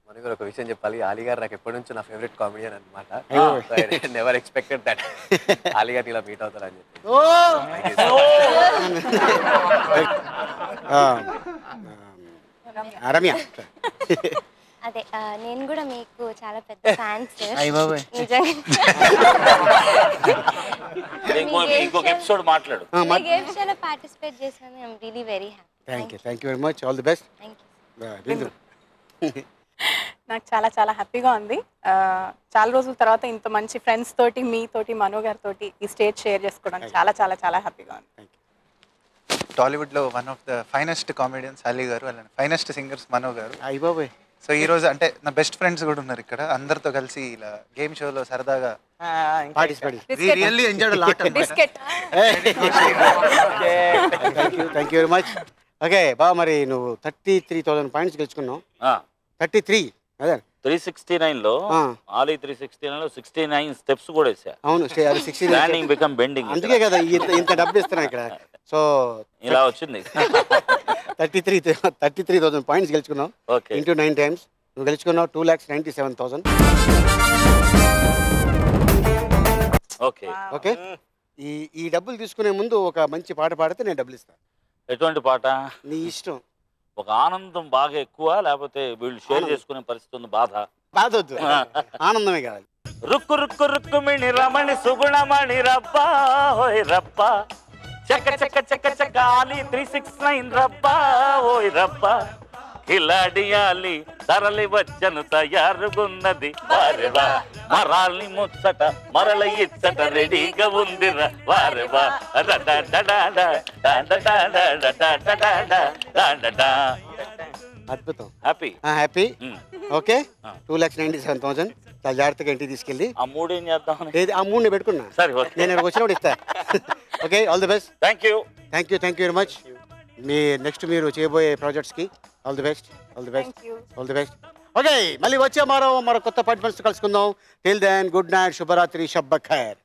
Manu garu ఒక విషయం చెప్పాలి, ఆలీ గారు నాకు ఎప్పటి నుంచో నా ఫేవరెట్ కామెడియన్ అనమాట. నెవర్ ఎక్స్పెక్టెడ్ దట్ ఆలీ గారిని ఇలా మీట్ అవుతారని చెప్పి. రమ్య, అదే నేను కూడా మీకు చాలా పెద్ద ఫ్యాన్స్. ఇంకొక ఎపిసోడ్ మాట్లాడు. గేమ్ షోలో పార్టిసిపేట్ చేశాను. I'm really very happy. Thank you very much. All the best. Bindu, నాకు చాలా చాలా హ్యాపీగా ఉంది. చాలా రోజుల తర్వాత ఇంత మంచి ఫ్రెండ్స్ తోటి, మీతోటి, మనో గారితో ఈ స్టేజ్ షేర్ చేసుకోవడానికి చాలా చాలా చాలా హ్యాపీగా ఉంది. టాలీవుడ్ లో one of the finest comedians Ali గారు, అలానే ఫైనెస్ట్ సింగర్స్ మనో గారు. అయ్యబాబోయ్. సో ఈ రోజు అంటే నా బెస్ట్ ఫ్రెండ్స్ కూడా ఉన్నారు ఇక్కడ. అందరితో కలిసి ఇలా గేమ్ షోలో సరదాగా really enjoyed lot. Thank you very much. Okay బాబా, మరి నువ్వు 33,000 పాయింట్స్ గెలుచుకున్నావు. 33 అదే 369 లో ఆలీ 369 లో 69 స్టెప్స్ కూడా వేసా. అవును, 69 బికమ్ బెండింగ్. అందుకే కదా ఇంత డబ్బు ఇస్తున్నా ఇక్కడ. సో ఇలా వచ్చింది. 33,000 పాయింట్స్ గెలుచుకున్నావు. ఇంటూ 9 టైమ్స్ నువ్వు గెలుచుకున్నావు 2,97,000. Okay okay. ఈ డబ్బులు తీసుకునే ముందు ఒక మంచి పాట పాడితే నేను డబ్బులు ఇస్తాను. ఎటువంటి పాట? నీ ఇష్టం. ఒక ఆనందం బాగా ఎక్కువ, లేకపోతే వీళ్ళు షేర్ చేసుకునే పరిస్థితి ఉంది. బాధ వద్దు, ఆనందమే కావాలి. రుక్కు రుక్కు రుక్కుమిణి రమణి సుగుణమణి రబ్బా ఓయ్ రబ్బా, చక్క చక్క చక్క చక్క ఆలీ 369 రబ్బా ఓయ్ రబ్బా, కిలాడియాలి తరలి వచ్చను తయారుగున్నది వారెవా, మరాల్ని ముచ్చట మరల ఇచ్చట రెడీగా ఉందిరా వారెవా. అద్భుతం. Happy happy. ఓకే, 2,97,000. చాలా జాగ్రత్తగా ఇంటికి తీసుకెళ్ళి ఆ 3 ఏం చేద్దాం ఏది ఆ 3 పెట్టుకున్నా సరే నేను ఇక్కడికి వచ్చినప్పుడు ఇస్తా. Okay, all the best. Thank you very much. మీ నెక్స్ట్ మీరు చేయబోయే ప్రాజెక్ట్స్కి all the best. All the best. Okay, మళ్ళీ వచ్చే మరో కొత్త పార్టిసిపెంట్స్ కలుసుకుందాం. టిల్ దెన్ గుడ్ నైట్, శుభరాత్రి, షబ్బ ఖైర్.